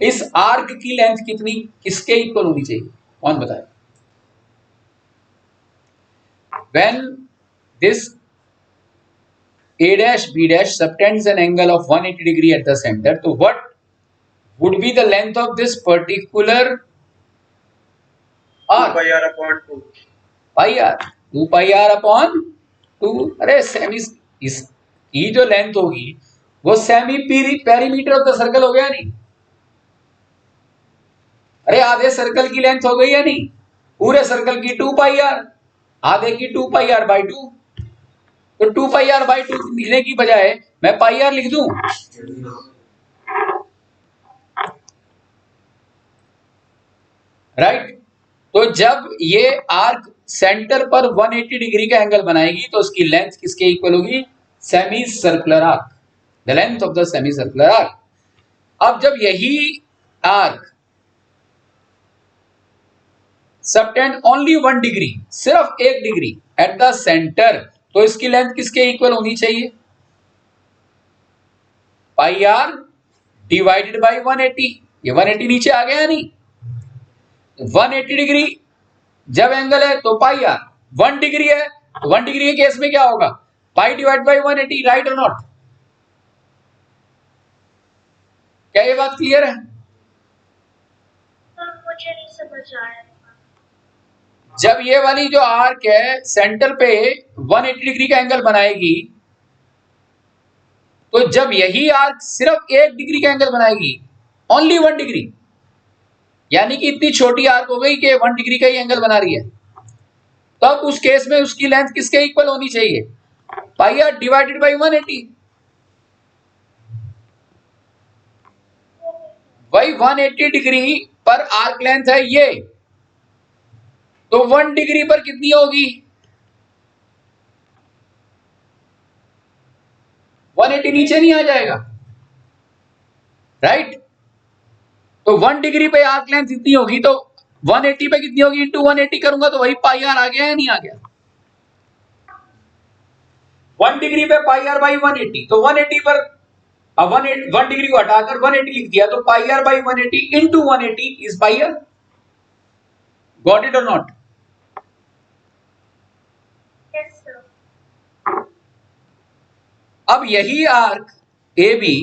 इस आर्क की लेंथ कितनी किसके इक्वल होनी चाहिए, कौन बताए। When this A dash B dash subtends an angle of 180 degree at the center, so what would be the length of this particular arc? 2 pi r upon 2. Pi r, 2 pi r upon 2। अरे semi इसकी जो length होगी वो semi perimeter of the circle हो गया नहीं। अरे आधे सर्कल की लेंथ हो गई या नहीं, पूरे सर्कल की 2 pi r, आधे की 2 pi r by 2। तो 2 pi r by 2 लिखने की बजाय मैं pi r लिख दूं, राइट। तो जब ये आर्क सेंटर पर 180 डिग्री का एंगल बनाएगी तो उसकी लेंथ किसके इक्वल होगी, semi circular arc, the length of the semi circular arc. अब जब यही आर्क सबटेंड ओनली 1 डिग्री, सिर्फ 1 डिग्री एट द सेंटर, तो इसकी लेंथ किसके इक्वल होनी चाहिए, पाई आर डिवाइडेड बाई 180। ये 180 नीचे आ गया नहीं, 180 डिग्री जब एंगल है तो पाई आर, 1 डिग्री है तो 1 डिग्री के केस में क्या होगा, पाई डिवाइड बाई 180, राइट और नॉट। क्या ये बात क्लियर है। मुझे नहीं समझ आ रहा है। जब ये वाली जो आर्क है सेंटर पे 180 डिग्री का एंगल बनाएगी, तो जब यही आर्क सिर्फ 1 डिग्री का एंगल बनाएगी, ओनली 1 डिग्री, यानी कि इतनी छोटी आर्क हो गई कि 1 डिग्री का ही एंगल बना रही है, तब उस केस में उसकी लेंथ किसके इक्वल होनी चाहिए, पाई आर डिवाइडेड बाई 180। वही 180 डिग्री पर आर्क लेंथ है ये, तो 1 डिग्री पर कितनी होगी, 180 नीचे नहीं आ जाएगा, राइट? तो 1 डिग्री पे आर्क लेंथ इतनी होगी तो 180 पे कितनी होगी, इंटू 180 करूंगा तो वही पाई आर आ गया या नहीं आ गया? 1 डिग्री पे पाई आर बाई 180, तो 180 पर 1 डिग्री को हटाकर 180 लिख दिया, तो pi R by 180 into 180 is pi R. Got it और नॉट? Yes, sir. अब यही आर्क ए बी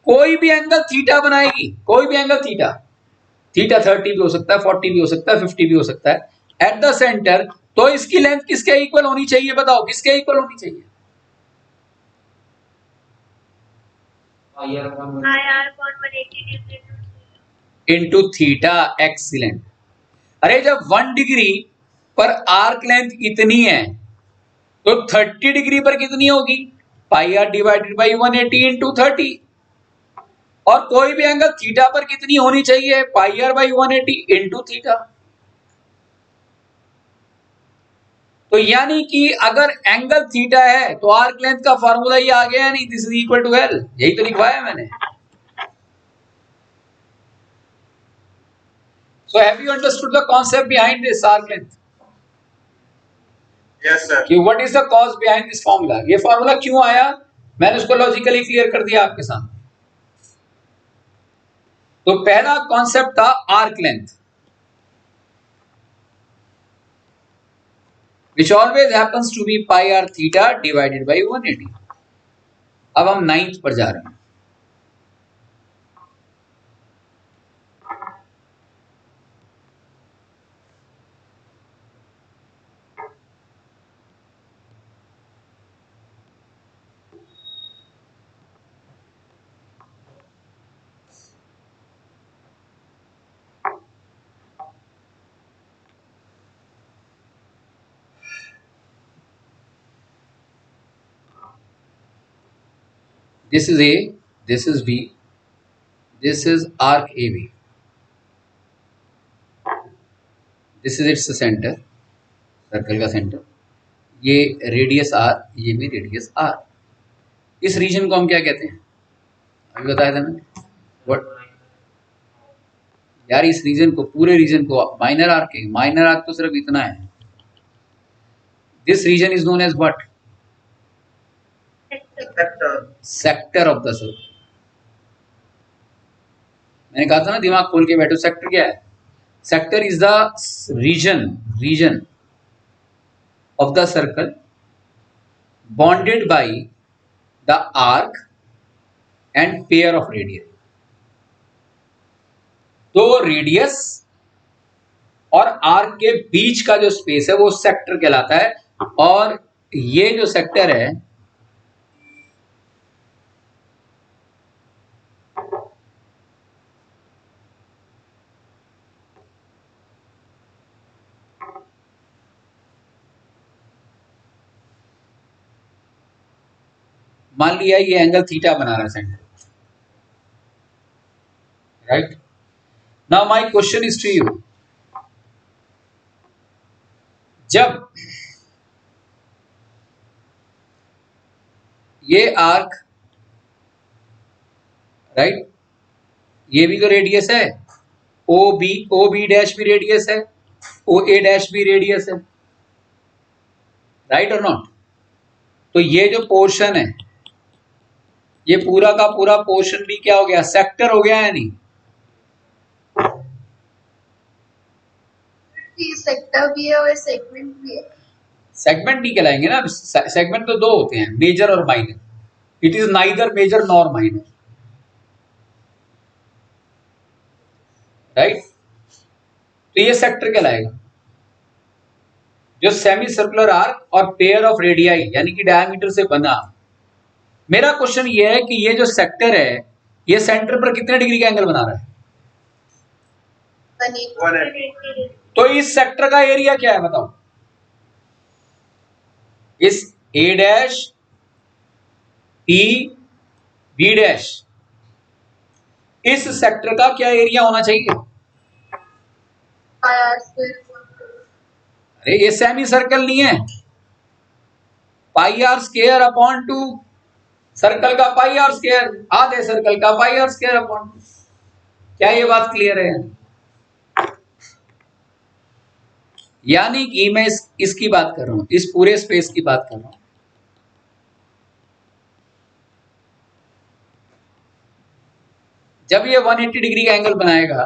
कोई भी एंगल थीटा बनाएगी, कोई भी एंगल थीटा, थीटा 30 भी हो सकता है, 40 भी हो सकता है, 50 भी हो सकता है, एट द सेंटर, तो इसकी लेंथ किसके इक्वल होनी चाहिए? बताओ किसके इक्वल होनी चाहिए? IR upon IR upon 180 degree to into theta. Excellent. अरे जब 1 डिग्री पर आर्क लेंथ इतनी है तो 30 डिग्री पर कितनी होगी? पाई आर डिवाइडेड बाई 180 इंटू 30। और कोई भी एंगल थीटा पर कितनी होनी चाहिए? पाई आर बाई 180 इंटू थीटा। तो यानी कि अगर एंगल थीटा है तो आर्क लेंथ का फॉर्मूला ये आ गया, नहीं? This is equal to L, यही तो लिखवाया मैंने। So have you understood the concept behind this arc length? Yes, sir. कि what is the cause behind this formula? ये फॉर्मूला क्यों आया, मैंने उसको लॉजिकली क्लियर कर दिया आपके सामने। तो पहला कॉन्सेप्ट था arc length, which always happens to be pi r theta divided by 180। अब हम 9th पर जा रहे हैं। This is A, this is B, this is arc AB, this is its center, circle का सेंटर, ये रेडियस R, ये भी रेडियस R। इस रीजन को हम क्या कहते हैं? अभी बताया था मैंने। व्हाट यार, इस रीजन को, पूरे रीजन को माइनर आर्क है। माइनर आर्क तो सिर्फ इतना है। This region is known as what? Sector. Sector of the circle. मैंने कहा था ना, दिमाग खोल के बैठो। सेक्टर क्या है? Sector is the region of the circle bonded by the arc and pair of radius. तो रेडियस और आर्क के बीच का जो स्पेस है वो सेक्टर कहलाता है। और ये जो सेक्टर है, मान लिया ये एंगल थीटा बना रहा है centre, right? Now my question is to you, जब ये आर्क, राइट, ये भी तो रेडियस है, ओ बी डैश भी रेडियस है, ओ ए डैश भी रेडियस है, राइट और नॉट? तो ये जो पोर्शन है, ये पूरा का पूरा पोर्शन भी क्या हो गया? सेक्टर हो गया है नहीं? सेक्टर भी है और सेगमेंट भी है। सेगमेंट नहीं कहलाएंगे ना, सेगमेंट तो दो होते हैं, मेजर और minor. It is neither major nor minor, right? तो ये सेक्टर कहलाएगा। जो सेमी सर्कुलर आर्क और पेयर ऑफ रेडियाई यानी कि डायमीटर से बना। मेरा क्वेश्चन ये है कि ये जो सेक्टर है, ये सेंटर पर कितने डिग्री का एंगल बना रहा है? 180. 180 तो इस सेक्टर का एरिया क्या है बताओ? इस ए डैश टी बी डैश, इस सेक्टर का क्या एरिया होना चाहिए? अरे ये सेमी सर्कल नहीं है। Pi are square upon 2 circle का पाई आर स्क्वायर, आधे सर्कल का पाई आर स्क्वायर अपॉन। क्या ये बात क्लियर है? यानी कि मैं इसकी बात कर रहा हूं, इस पूरे स्पेस की बात कर रहा हूं। जब ये 180 डिग्री का एंगल बनाएगा,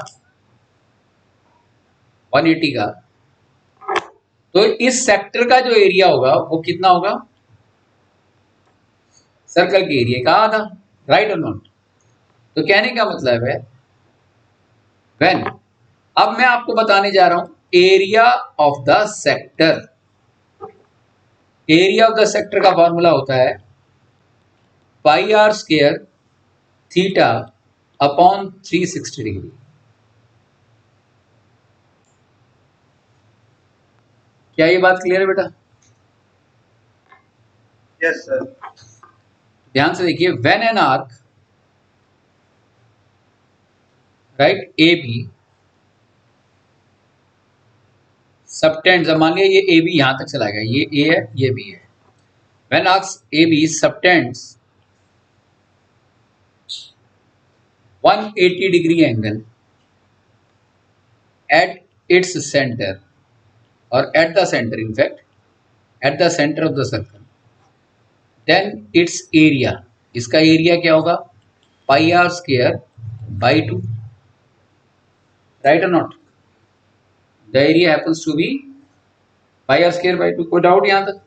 180 का, तो इस सेक्टर का जो एरिया होगा वो कितना होगा? सर्कल के एरिया का आधा, राइट और नॉट? तो कहने का मतलब है व्हेन, अब मैं आपको बताने जा रहा हूं area of the sector. Area of the sector का फॉर्मूला होता है pi are square theta upon 360 degree. क्या ये बात क्लियर है बेटा? Yes, sir. ध्यान से देखिए, when an arc, right, A B subtends, अब मान लिया ये ए बी यहां तक चला गया, ये ए है ये बी है। When arcs A B subtends 180 degree angle at its centre, और at the centre, in fact at the centre of the circle, then its area, इसका एरिया क्या होगा? Pi are square by 2, right और not? The area happens to be pi are square by 2। कोई doubt यहां तक?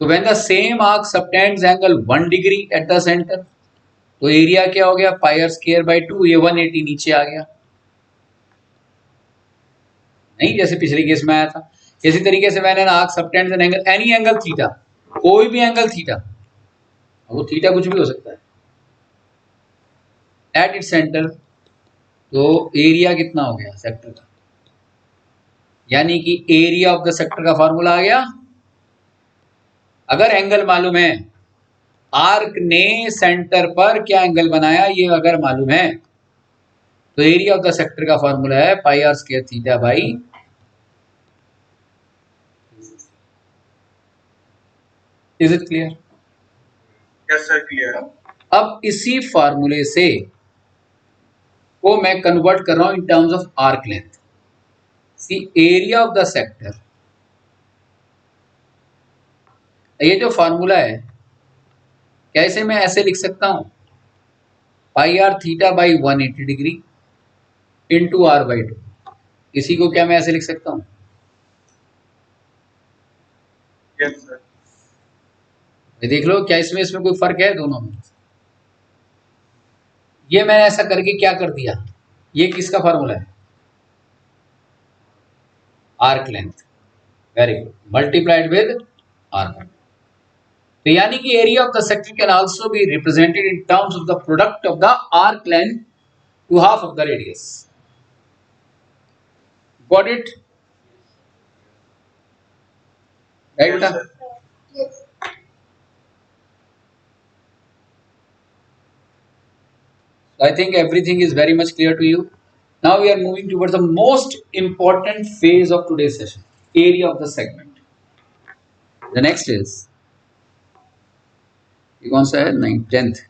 तो when the same arc subtends angle 1 degree at the centre, तो area क्या हो गया? पाई आर स्क्वायर बाई 2, ये 180 नीचे आ गया, नहीं जैसे पिछले केस में आया था। इसी तरीके से when an arc subtends an angle, any angle theta, कोई भी एंगल थीटा, वो थीटा कुछ भी हो सकता है, एट इट्स सेंटर, तो एरिया कितना हो गया सेक्टर का? यानी कि एरिया ऑफ द सेक्टर का फॉर्मूला आ गया। अगर एंगल मालूम है, आर्क ने सेंटर पर क्या एंगल बनाया ये अगर मालूम है, तो एरिया ऑफ द सेक्टर का फॉर्मूला है pi are square theta by. Is it clear? Yes, sir. Clear. अब इसी फॉर्मूले से को मैं कन्वर्ट कर रहा हूं in terms of arc length. See area of the sector, ये जो फॉर्मूला है, कैसे मैं ऐसे लिख सकता हूं? Pi are theta by 180 degree into R by 2। इसी को क्या मैं ऐसे लिख सकता हूं? Yes, sir. ये देख लो, क्या इसमें कोई फर्क है दोनों में? ये मैंने ऐसा करके क्या कर दिया, ये किसका फॉर्मूला है? Arc length. Very good, multiplied with arc. तो यानी कि area of the sector can also be represented in terms of the product of the arc length to half of the radius. Got it? Right Yes, बेटा? sir. Yes. I think everything is very much clear to you. Now we are moving towards the most important phase of today's session, area of the segment. The next is, ये कौन सा है? 9th 10th।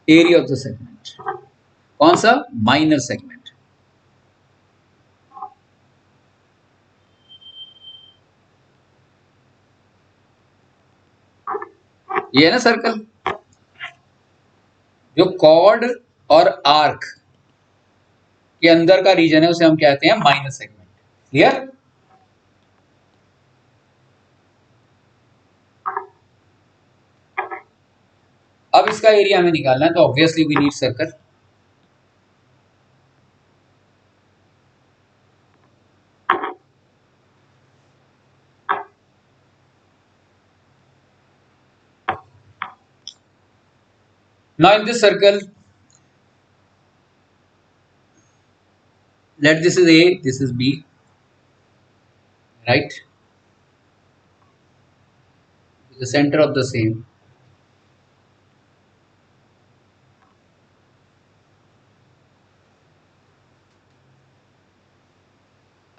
Area of the segment, कौन सा? Minor segment. ये है ना circle, जो कॉर्ड और आर्क के अंदर का रीजन है उसे हम कहते हैं माइनर सेगमेंट। क्लियर? अब इसका एरिया हमें निकालना है, तो obviously we need circle. Now in this circle, let this is A, this is B, right? The center of the same.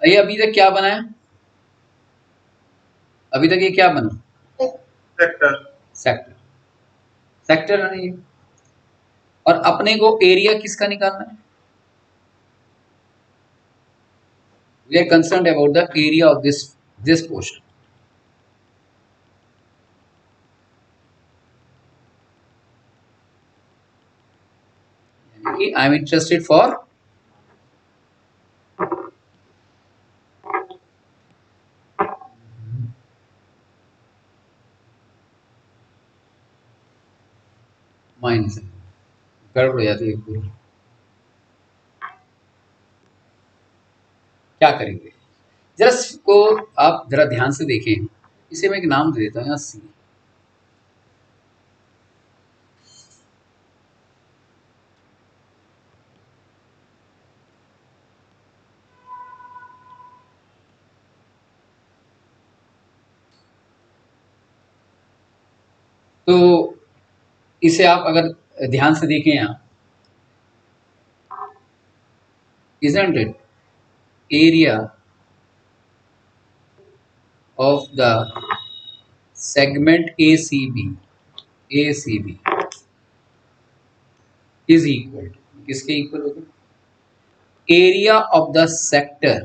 ये अभी तक क्या बना है? अभी तक ये क्या बना? Sector. सेक्टर। सेक्टर है ना ये। और अपने को एरिया किसका निकालना है? We are concerned about the area of this portion. I am interested for minus, गड़बड़ हो जाती है पूरी। क्या करेंगे जरा इसको आप जरा ध्यान से देखें। इसे मैं एक नाम दे देता हूँ यहाँ सी। तो इसे आप अगर ध्यान से देखें यहाँ, isn't it area of the segment ACB is equal to किसके इक्वल होगा? Area of the sector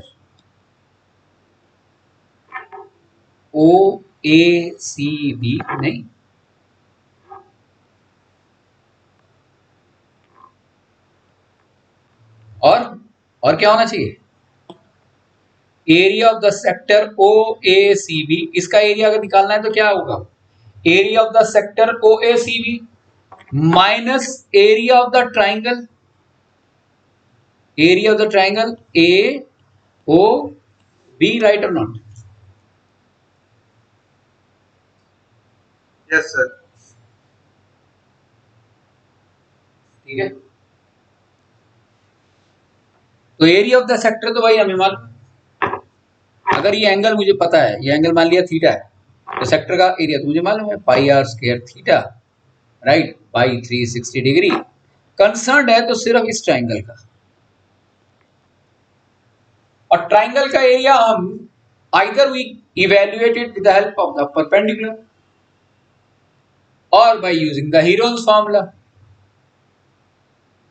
OACB नहीं, और क्या होना चाहिए? Area of the sector OACB। इसका एरिया अगर निकालना है तो क्या होगा? Area of the sector OACB minus area of the triangle, area of the triangle AOB, right और नॉट? Yes, sir. ठीक है। तो एरिया ऑफ द सेक्टर तो भाई हमें मालूम, अगर ये एंगल मुझे पता है, ये एंगल मान लिया थीटा है, तो सेक्टर का एरिया तो मुझे मालूम है pi are square theta, right, by 360 degree. Concern है तो सिर्फ इस ट्राइंगल का, और ट्राइंगल का एरिया हम either we evaluated with the help of the perpendicular or by using the Heron's formula.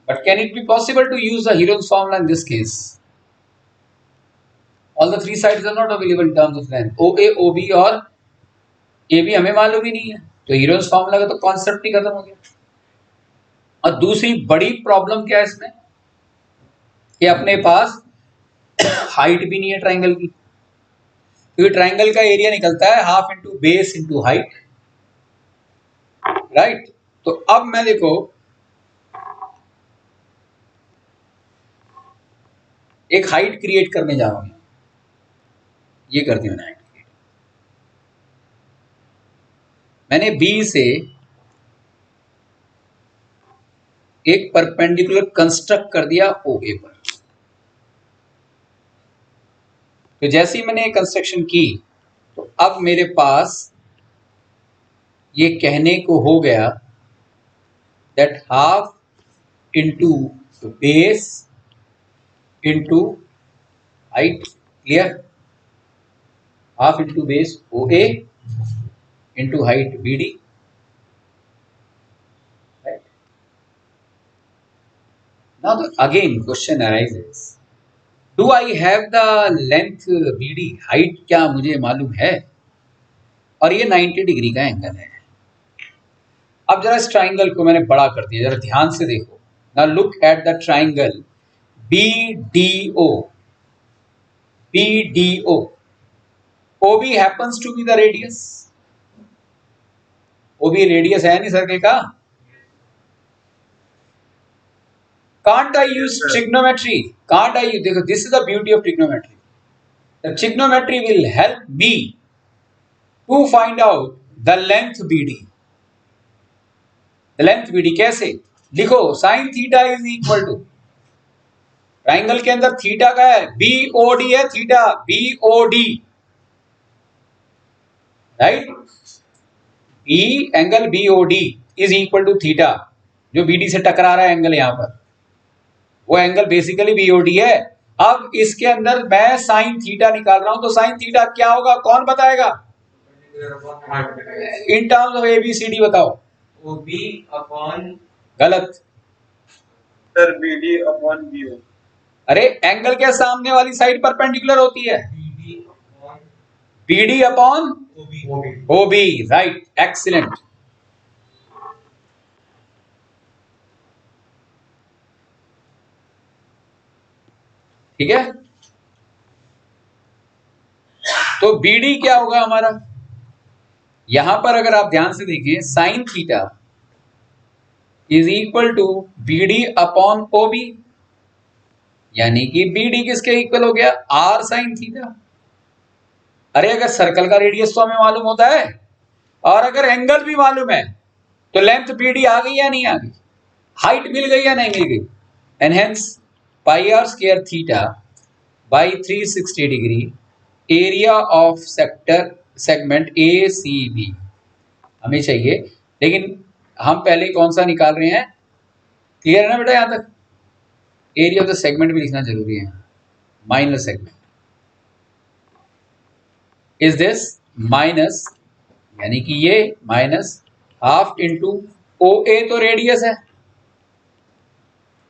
But can it be possible to use the Heron's formula in this case? All the three sides are not available in terms of length. OA, OB और AB हमें मालूम ही नहीं है, तो Heron's formula का तो concept ही खत्म हो गया। और दूसरी बड़ी प्रॉब्लम क्या है इसमें कि अपने पास हाइट भी नहीं है ट्राइंगल की, क्योंकि ट्राइंगल का एरिया निकलता है half into base into height, right. तो अब मैं देखो एक हाइट क्रिएट करने जा रहा हूं, ये कर दी मैंने हाइट क्रिएट। मैंने बी से एक परपेंडिकुलर कंस्ट्रक्ट कर दिया OA पर। तो जैसे ही मैंने कंस्ट्रक्शन की तो अब मेरे पास ये कहने को हो गया that half into base into height, clear? Half into base OA into height BD, right. Now तो again question arises, do I have the length BD? Height क्या मुझे मालूम है, और ये 90 डिग्री का एंगल है। अब जरा इस ट्राइंगल को मैंने बड़ा कर दिया, जरा ध्यान से देखो। Now look at the triangle BDO। BDO, OB happens to be the radius। OB radius है नहीं सर्कल का। Can't I use trigonometry? Can't I use, देखो this is the beauty of trigonometry. The trigonometry will help me to find out the length BD। Length BD कैसे लिखो? Sine theta is equal to, triangle के अंदर theta का है, BOD है theta, BOD, right. B angle BOD is equal to theta, जो BD से टकरा रहा है एंगल यहां पर, वो एंगल बेसिकली BOD है। अब इसके अंदर मैं साइन थीटा निकाल रहा हूं, तो साइन थीटा क्या होगा, कौन बताएगा? इन टर्म्स ऑफ ABCD बताओ। OB upon गलत। Sir, BD upon BO. अरे एंगल के सामने वाली साइड परपेंडिकुलर होती है, BD upon BD upon OB. OB, right, excellent. ठीक है, तो BD क्या होगा हमारा? यहां पर अगर आप ध्यान से देखें, sine theta is equal to BD upon OB, यानी कि BD किसके इक्वल हो गया? R sine theta. अरे अगर सर्कल का रेडियस तो हमें मालूम होता है, और अगर एंगल भी मालूम है, तो लेंथ BD आ गई या नहीं आ गई? हाइट मिल गई या नहीं मिल गई? And hence pi are square theta by 360 degree area of segment ACB हमें चाहिए। लेकिन हम पहले कौन सा निकाल रहे हैं? क्लियर है ना बेटा? यहां तक एरिया ऑफ द सेगमेंट भी लिखना जरूरी है। Minor segment is this minus, यानी कि ये माइनस हाफ इंटू OA तो रेडियस है,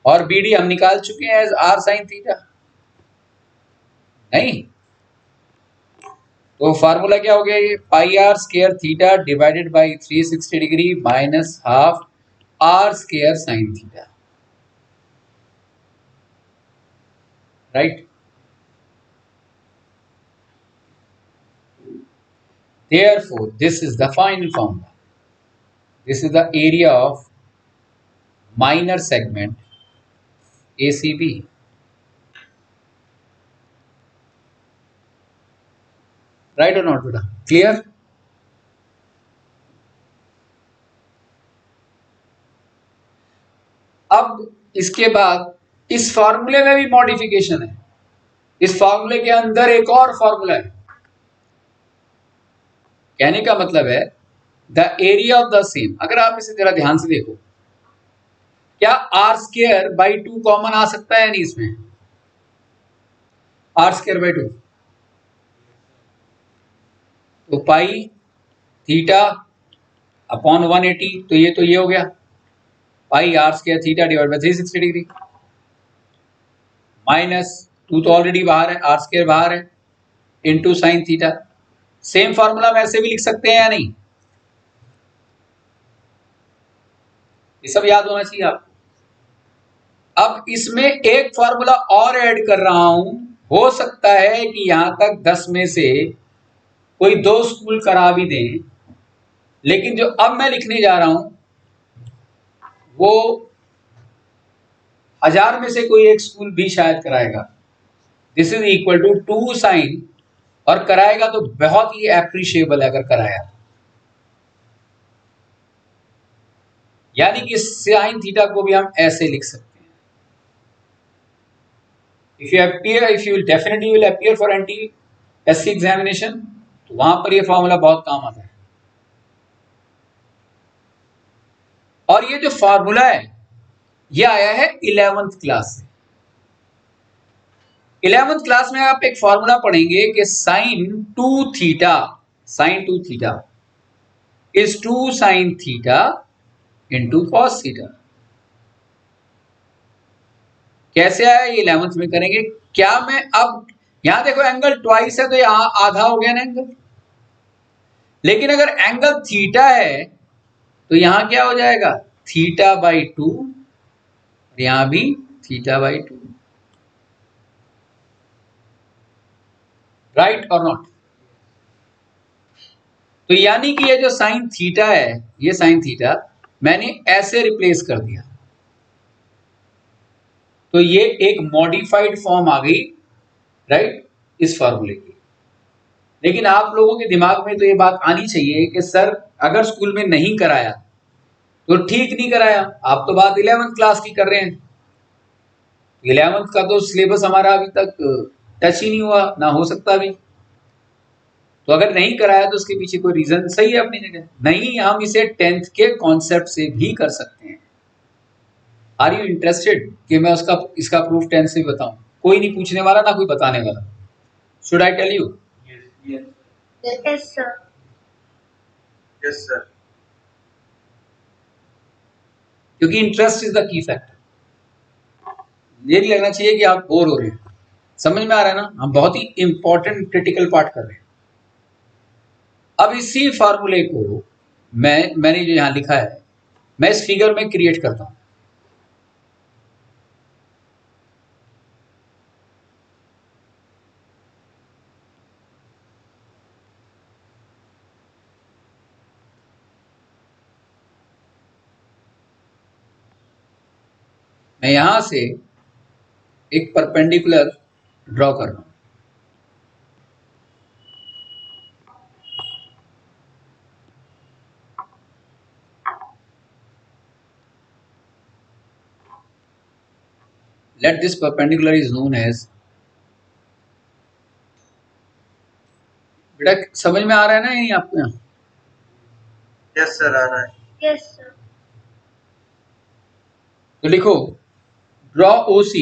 और BD हम निकाल चुके हैं एज R साइन थीटा। नहीं, तो फार्मूला क्या हो गया? ये pi are square theta divided by 360 degree minus half R square sine theta, right. Therefore, this is the final formula. This is the area of minor segment ACB. Right or not, beta? Clear? अब इसके बाद इस फॉर्मूले में भी modification है। इस फॉर्मूले के अंदर एक और फॉर्मूला है। कहने का मतलब है the area of the same. अगर आप इसे जरा ध्यान से देखो, क्या R स्क्वायर बाई 2 कॉमन आ सकता है नहीं इसमें? R स्क्वायर बाई 2, तो पाई थीटा अपॉन 180, तो ये हो गया पाई R square theta divide by 360 degree, minus 2 तो ऑलरेडी बाहर है, R स्क्वायर बाहर है, into sine theta. Same formula हम ऐसे भी लिख सकते हैं या नहीं? ये सब याद होना चाहिए आपको। अब इसमें एक फॉर्मूला और ऐड कर रहा हूं। हो सकता है कि यहां तक 10 में से कोई 2 स्कूल करा भी दें, लेकिन जो अब मैं लिखने जा रहा हूं वो 1000 में से कोई एक स्कूल भी शायद कराएगा। This is equal to 2 sine, और कराएगा तो बहुत ही एप्रिशिएबल है अगर कराया। यानी कि साइन थीटा को भी हम ऐसे लिख सकते हैं। If you definitely will appear for NTSC examination, तो वहां पर ये फॉर्मूला बहुत काम आता है। और ये जो फॉर्मूला है ये आया है 11th क्लास से। 11th क्लास में आप एक फॉर्मूला पढ़ेंगे कि sine 2 theta is 2 sine theta into cos theta. कैसे आया ये 11th में करेंगे। क्या मैं अब यहां देखो एंगल ट्वाइस है, तो यहां आधा हो गया ना एंगल, लेकिन अगर एंगल थीटा है तो यहां क्या हो जाएगा? थीटा बाई 2, यहां भी थीटा बाई 2, राइट और नॉट? तो यानी कि ये जो साइन थीटा है, ये साइन थीटा मैंने ऐसे रिप्लेस कर दिया, तो ये एक मॉडिफाइड फॉर्म आ गई, राइट, इस फॉर्मूले की। लेकिन आप लोगों के दिमाग में तो ये बात आनी चाहिए कि सर अगर स्कूल में नहीं कराया तो ठीक नहीं कराया। आप तो बात 11th क्लास की कर रहे हैं। 11th का तो सिलेबस हमारा अभी तक टच ही नहीं हुआ, ना हो सकता भी। तो अगर नहीं कराया तो उसके पीछे कोई रीजन सही है अपनी जगह। नहीं, हम इसे 10th के कॉन्सेप्ट से भी कर सकते हैं। आर यू इंटरेस्टेड कि मैं इसका प्रूफ 10th से बताऊं? कोई नहीं पूछने वाला ना कोई बताने वाला. Should I tell you? Yes. Yes, sir. Yes, sir. क्योंकि interest is the key factor. ये नहीं लगना चाहिए कि आप बोर हो रहे हैं. समझ में आ रहा है ना? हम बहुत ही इंपॉर्टेंट क्रिटिकल पार्ट कर रहे हैं. अब इसी फार्मूले को मैंने जो यहां लिखा है, मैं इस फिगर में क्रिएट करता हूं. मैं यहां से एक परपेंडिकुलर ड्रॉ कर रहा हूं. Let this perpendicular is known as. बेटा समझ में आ रहा है ना ये आपको यहाँ? Yes, sir. आ रहा है. Yes, sir. तो लिखो ड्रॉ OC.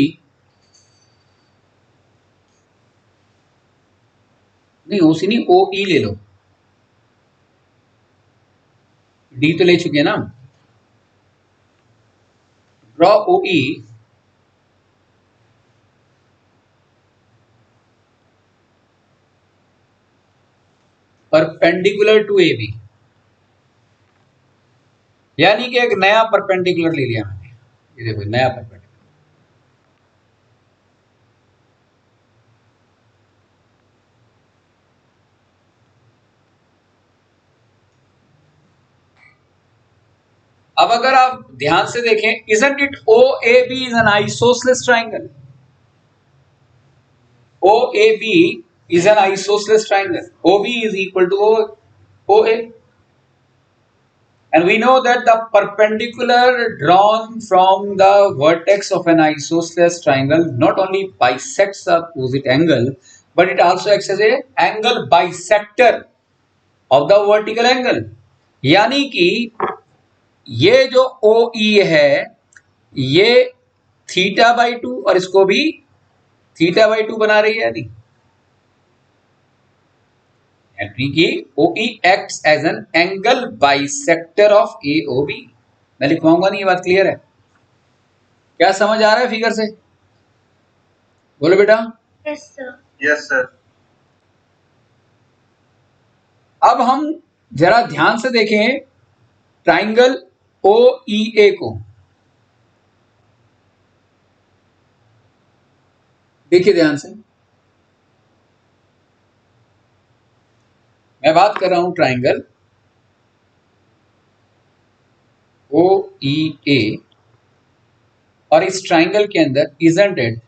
नहीं OC नहीं, OE ले लो. D तो ले चुके हैं ना. Draw OE perpendicular to AB. यानी कि एक नया परपेंडिकुलर ले लिया मैंने. ये देखो नया परपेंडिकुलर. अब अगर आप ध्यान से देखें, isn't it OAB is an isosceles triangle? OAB is an isosceles triangle. OB is equal to OA. And we know that the perpendicular drawn from the vertex of an isosceles triangle not only bisects the opposite angle, but it also acts as a angle bisector of the vertical angle. यानी कि ये जो OE है ये θ/2 और इसको भी θ/2 बना रही है. यानी कि OE acts as an angle bisector of AOB. मैं लिखवाऊंगा नहीं, ये बात क्लियर है? क्या समझ आ रहा है फिगर से? बोलो बेटा. Yes, sir. Yes, sir. अब हम जरा ध्यान से देखें ट्राइंगल OEA को. देखिए ध्यान से, मैं बात कर रहा हूं ट्राइंगल OEA और इस ट्राइंगल के अंदर isn't it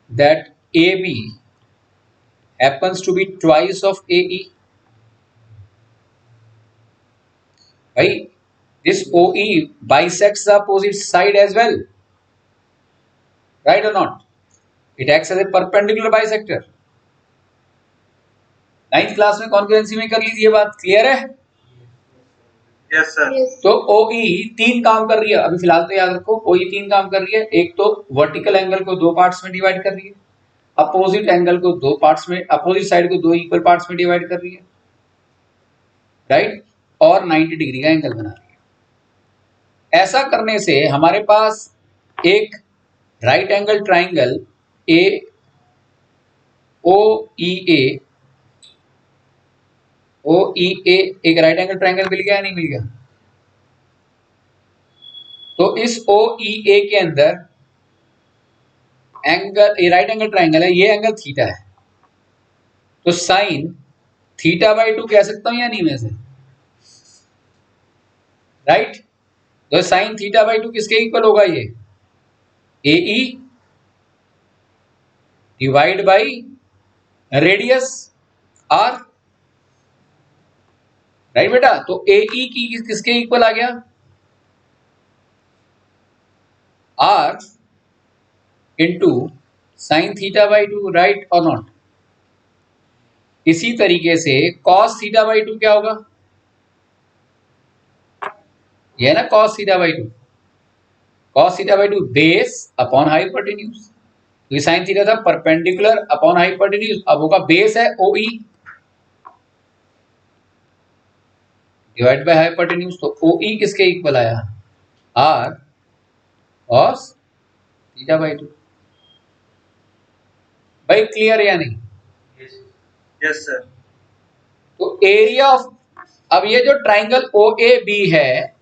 that AB happens to be twice of AE? भाई this OE bisects the opposite side as well, right or not? It acts as a perpendicular bisector. 9th class में concurrency में कर लीजिए. ये बात clear है? Yes, sir. Yes. तो OE 3 काम कर रही है. अभी फिलहाल तो याद रखो OE 3 काम कर रही है. एक तो वर्टिकल एंगल को 2 पार्ट्स में डिवाइड कर रही है, अपोजिट एंगल को 2 पार्ट्स में, अपोजिट साइड को 2 इक्वल पार्ट्स में डिवाइड कर रही है, राइट, और 90 डिग्री का एंगल बना रही है. ऐसा करने से हमारे पास एक राइट एंगल ट्राइंगल OEA एक राइट एंगल ट्राइंगल मिल गया या नहीं मिल गया? तो इस OEA के अंदर एंगल, ये राइट एंगल ट्राइंगल है, ये एंगल थीटा है, तो साइन θ/2 कह सकता हूं या नहीं मैं से, राइट? तो साइन θ/2 किसके इक्वल होगा? ये AE divide by radius R, right बेटा? तो AE की किसके इक्वल आ गया? R इंटू साइन θ/2, राइट और नॉट? इसी तरीके से cos θ/2 क्या होगा? यह ना cos θ/2 बेस अपॉन हाइपोटेन्यूज. क्योंकि साइन थीटा था परपेंडिकुलर अपॉन हाइपोटेन्यूज, अब होगा बेस है OE डिवाइड बाय हाइपोटेन्यूज, तो OE किसके इक्वल आया, R cos थीटा बाई 2। भाई क्लियर या नहीं? Yes, sir. तो एरिया ऑफ, अब ये जो ट्राइंगल OAB है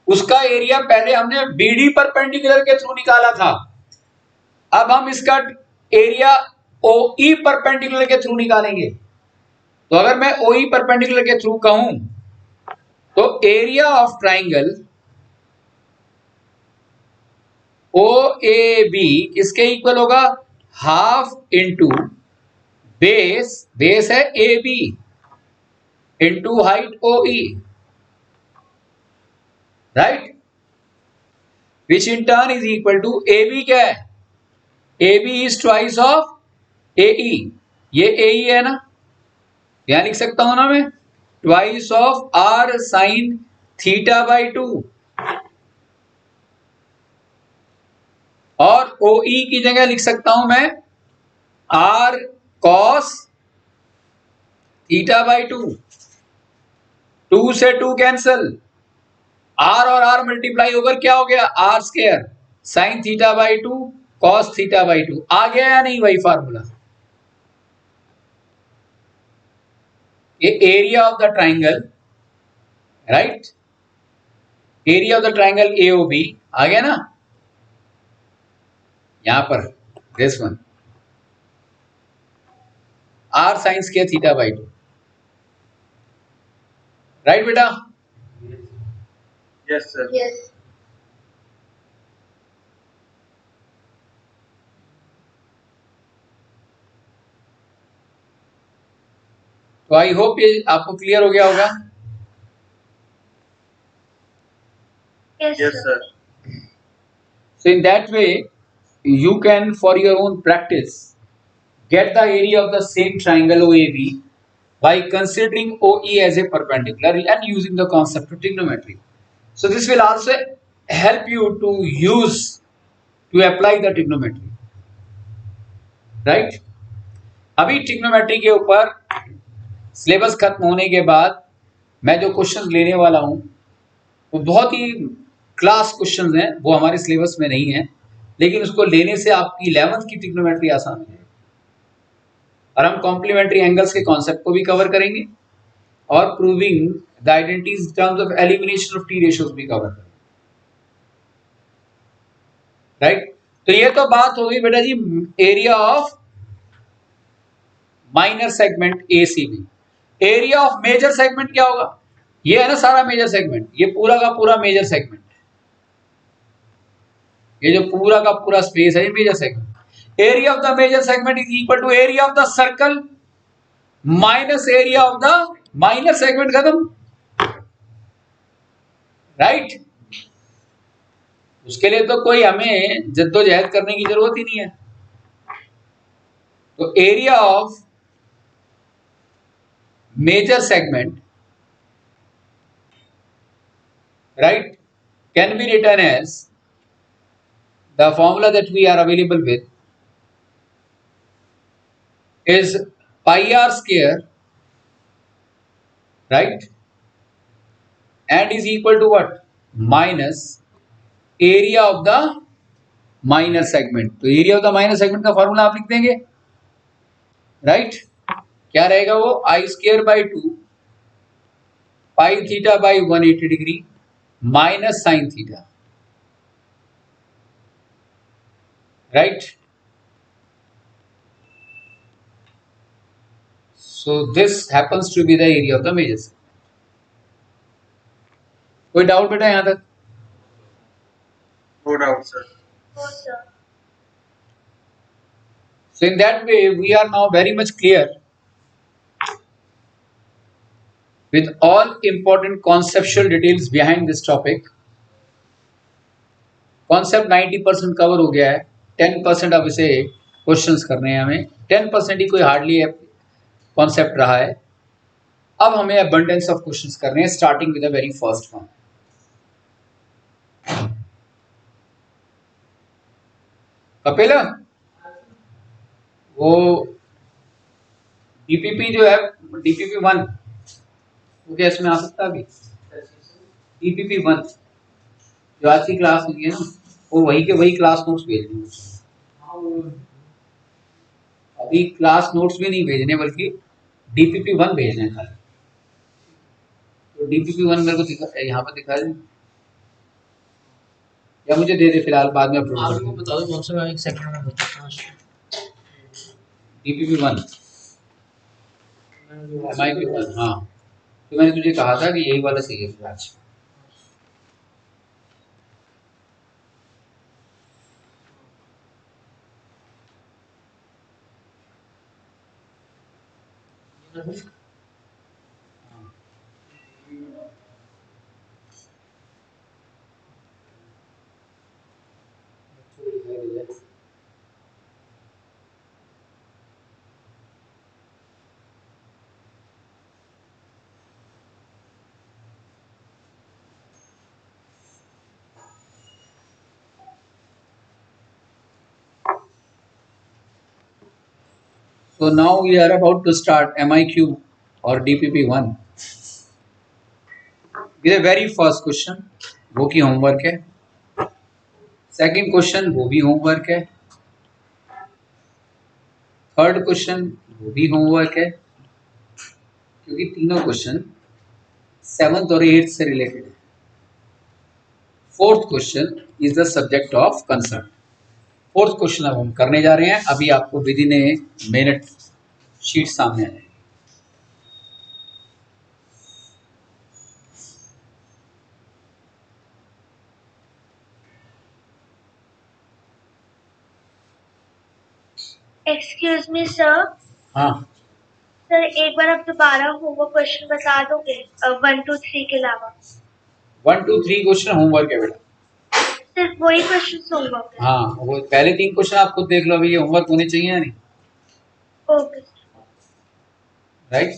उसका एरिया पहले हमने BD परपेंडिकुलर के थ्रू निकाला था, अब हम इसका एरिया OE परपेंडिकुलर के थ्रू निकालेंगे। तो अगर मैं OE परपेंडिकुलर के थ्रू कहूं तो एरिया ऑफ ट्राइंगल OAB किसके इक्वल होगा, हाफ इंटू बेस है AB into height OE, right, which in turn is equal to AB क्या है, AB is twice of AE, ये AE है ना, यहां लिख सकता हूं ना मैं, twice of R sine theta by 2, और OE की जगह लिख सकता हूं मैं R cos थीटा बाई 2, 2 से 2 कैंसल, R और R मल्टीप्लाई होकर क्या हो गया, R square sine theta by 2 cos theta by 2, आ गया या नहीं वही फार्मूला। ये area of the triangle, right, area of the triangle AOB आ गया ना, यहां पर this one R sine square theta by 2, right बेटा। Yes, sir. Yes. तो आई होप ये आपको क्लियर हो गया होगा। Yes, Yes, sir. sir. So in that way you can for your own practice get the area of the same triangle OAB by considering OE as a perpendicular and using the concept of trigonometry. So this will also help you to use to apply the trigonometry, right? अभी trigonometry के ऊपर syllabus खत्म होने के बाद मैं जो question लेने वाला हूं वो बहुत ही क्लास क्वेश्चंस हैं, वो हमारे सिलेबस में नहीं है, लेकिन उसको लेने से आपकी 11th की ट्रिग्नोमेट्री आसान हो जाएगी, और हम कॉम्प्लीमेंट्री एंगल्स के कॉन्सेप्ट को भी कवर करेंगे और proving the identities in terms of elimination of T ratios भी कवर करेंगे, राइट। तो ये तो बात हो गई बेटा जी area of minor segment ACB। Area of major segment क्या होगा, ये है ना सारा मेजर सेगमेंट, ये पूरा का पूरा मेजर सेगमेंट, ये जो पूरा का पूरा स्पेस है ये major segment. Area of the major segment is equal to area of the circle minus area of the minor segment, खत्म, राइट। उसके लिए तो कोई हमें जद्दोजहद करने की जरूरत ही नहीं है। तो area of major segment, right, can be written as the formula that we are available with is pi r square, right, and is equal to what, minus area of the minor segment। तो area of the minor segment का formula आप लिख देंगे, right, क्या रहेगा वो, I square by 2 pi theta by 180 degree minus sine theta, right। So this happens to be the area of the major segment। कोई doubt बेटा यहां तक? No doubt, sir. No, sir. So in that way we are now very much clear with all important conceptual details behind this topic। Concept 90% cover हो गया है, 10% अब इसे questions करने हैं हमें, 10% ही कोई हार्डली कॉन्सेप्ट रहा है। अब हमें अबंडेंस ऑफ क्वेश्चंस करने हैं, starting with the very first one. Kapil वो डीपीपी जो है, DPP-1 वो क्या इसमें आ सकता है अभी? DPP-1 जो आज की क्लास हुई है ना, वो वही के वही क्लास नोट्स भेज देंगे। अभी क्लास नोट्स भी नहीं भेजने, बल्कि DPP-1 भेजने हैं खाली। तो DPP-1 मेरे को दिखा, यहाँ पर दिखा दे, या मुझे दे दे फिलहाल, बाद में अपलोड कर आपको बता दो कौन सा, एक सेकंड में बताता हूँ। DPP-1 MIQ-1, हाँ। तो मैंने तुझे कहा था कि यही वाला चाहिए फिर आज। So now we are about to start MIQ or DPP-1. ये वेरी फर्स्ट क्वेश्चन वो की होमवर्क है, सेकंड क्वेश्चन वो भी होमवर्क है, थर्ड क्वेश्चन वो भी होमवर्क है, क्योंकि तीनों क्वेश्चन 7th और 8th से रिलेटेड है। Fourth question is the subject of concern. Fourth question अब हम करने जा रहे हैं। अभी आपको with in a minute sheet सामने है। Excuse me sir. हाँ, सर एक बार आप दोबारा होमवर्क क्वेश्चन बता दोगे 1 2 3 के अलावा? 1 2 3 क्वेश्चन होमवर्क है बेटा। सिर्फ वही क्वेश्चन होमवर्क है? हाँ, वो पहले 3 क्वेश्चन आप खुद देख लो, अभी ये होमवर्क होने चाहिए या नहीं, okay. Right?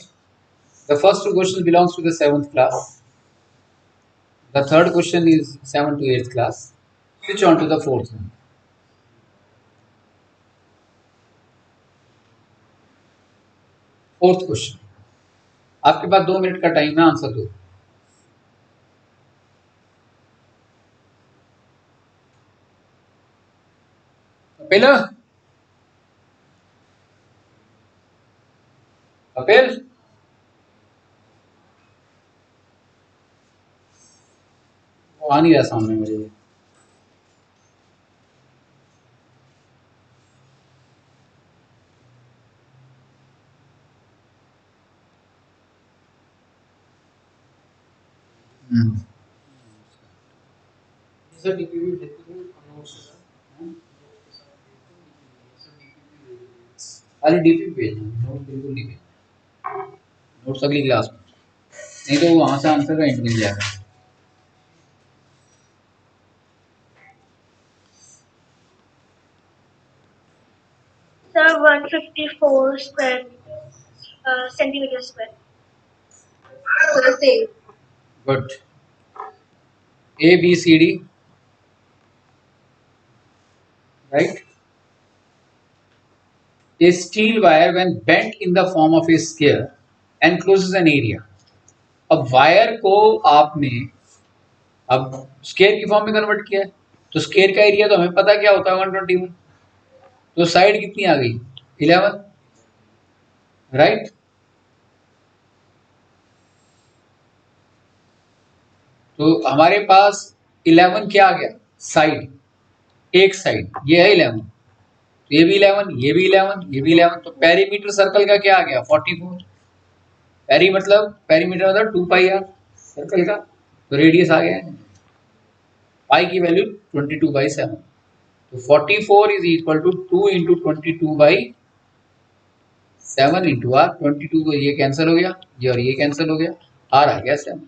The first two questions belongs to the 7th class. The third question is 7th to 8th class. Switch on to the fourth one. Fourth question, आपके पास 2 मिनट का टाइम है, आंसर दो। कपिल, कपिल, वो आ नहीं रहा सामने मेरे। सर डीपीपी नोट्स है खाली डीपी भेजना, नोट बिल्कुल नहीं भेजना। नोट्स अगली क्लास में, नहीं तो वहां से आंसर का हिंट मिल जाएगा। Sir 154 square centimetre square. So the same. Good. A B C D, right? A steel wire when bent in the form of a sphere encloses an area. अब wire को आपने अब स्केयर की form में convert किया है, तो square का एरिया तो हमें पता क्या होता है 121। तो साइड कितनी आ गई 11, राइट? तो हमारे पास 11 क्या आ गया, साइड, एक साइड ये है 11, तो ये भी 11, ये भी 11, ये भी 11, तो पेरीमीटर सर्कल का क्या आ गया 44। पेरीमीटर मतलब 2 पाई आर सर्कल का, तो रेडियस आ गया, पाई की वैल्यू 22/7, तो 44 is equal to 2 into 22/7 into r. 22 को ये कैंसिल हो गया, ये और ये कैंसिल हो गया, आर आ गया 7,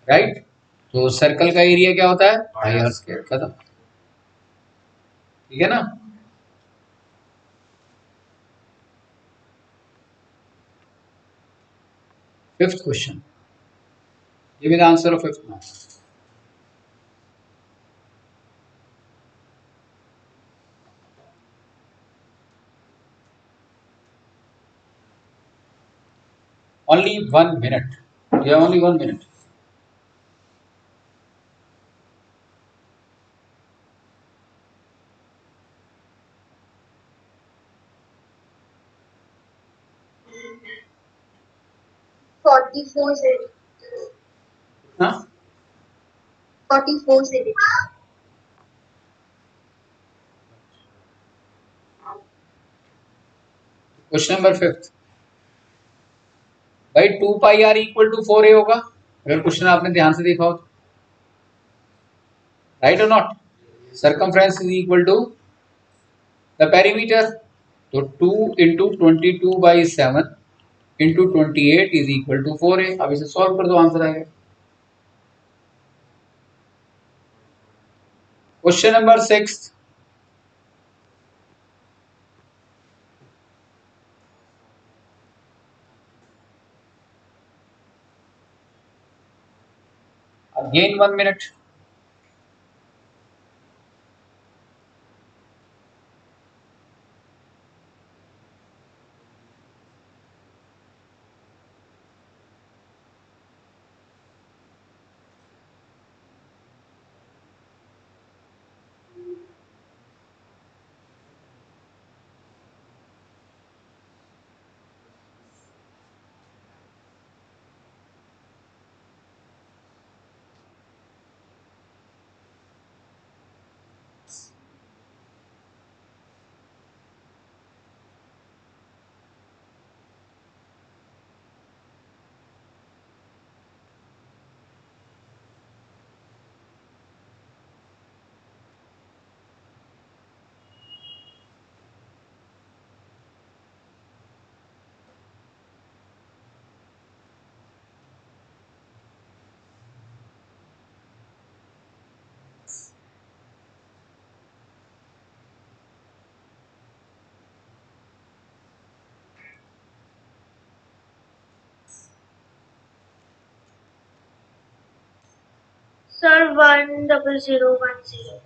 राइट? तो सर्कल का एरिया क्या होता है पाई आर स्क्वायर, खत्म। ठीक है ना? Fifth question, give me the answer of fifth now. Only 1 minute. You have only 1 minute. Forty-four centimeters. Huh? 44 centimeters. Question number 5. भाई 2 pi are equal to 4a होगा अगर क्वेश्चन आपने ध्यान से देखा हो तो, राइट और not? Circumference is equal to the perimeter, तो 2 into 22/7 into 28 is equal to 4a. अब इसे सॉल्व कर दो, आंसर आएगा. Question number 6. Again 1 minute. Sir, 10010.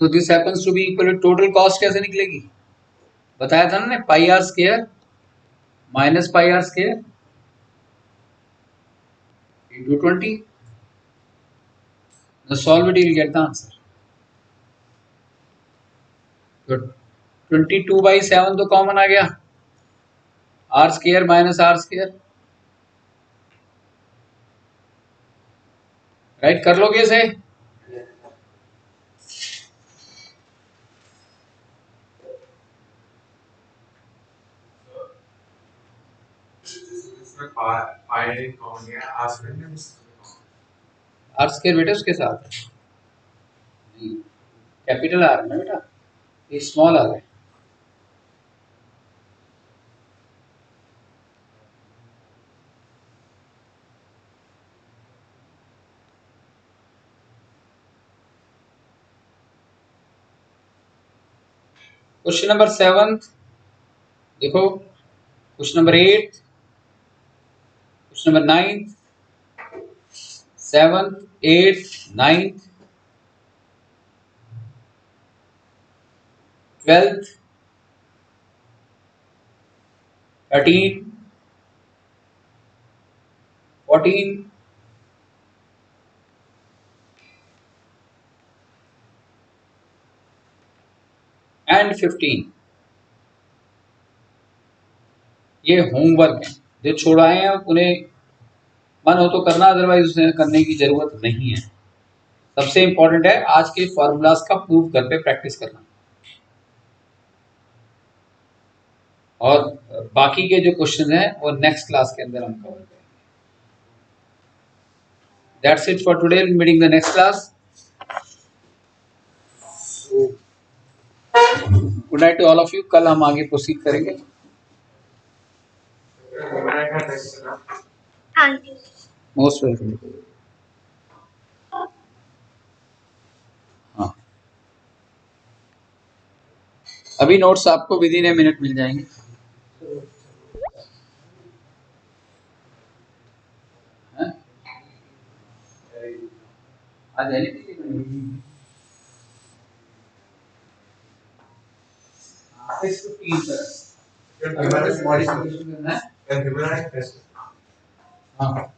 So this happens to be equal to total cost कैसे निकलेगी? बताया था ना, pi are square minus pi are square into 20. Now solve it, you'll get the answer. तो 22/7 तो कॉमन आ गया, r square minus r square, right? कर लोगे इसे? आर स्क्वायर बेटा उसके साथ है, कैपिटल आर है ना बेटा, ये स्मॉल आर है. क्वेश्चन नंबर 7 देखो, question number 8, question number 9, 7, 8, 9, 12, 13, 14 and 15. ये होमवर्क है, जो छोड़ाए हैं उन्हें मन हो तो करना, अदरवाइज उसे करने की जरूरत नहीं है. सबसे इंपॉर्टेंट है आज के फॉर्मूलाज का प्रूव घर पे प्रैक्टिस करना, और बाकी के जो क्वेश्चन हैं वो नेक्स्ट क्लास के अंदर हम कवर करेंगे. That's it for today, meeting the next class. Good night to all of you. कल हम आगे प्रोसीड करेंगे. Thank you. Most welcome. हाँ, अभी नोट्स आपको विद इन ए मिनट मिल जाएंगे। हाँ? आज है नहीं? 6:15 सर। मॉडिफिकेशन करना है। हाँ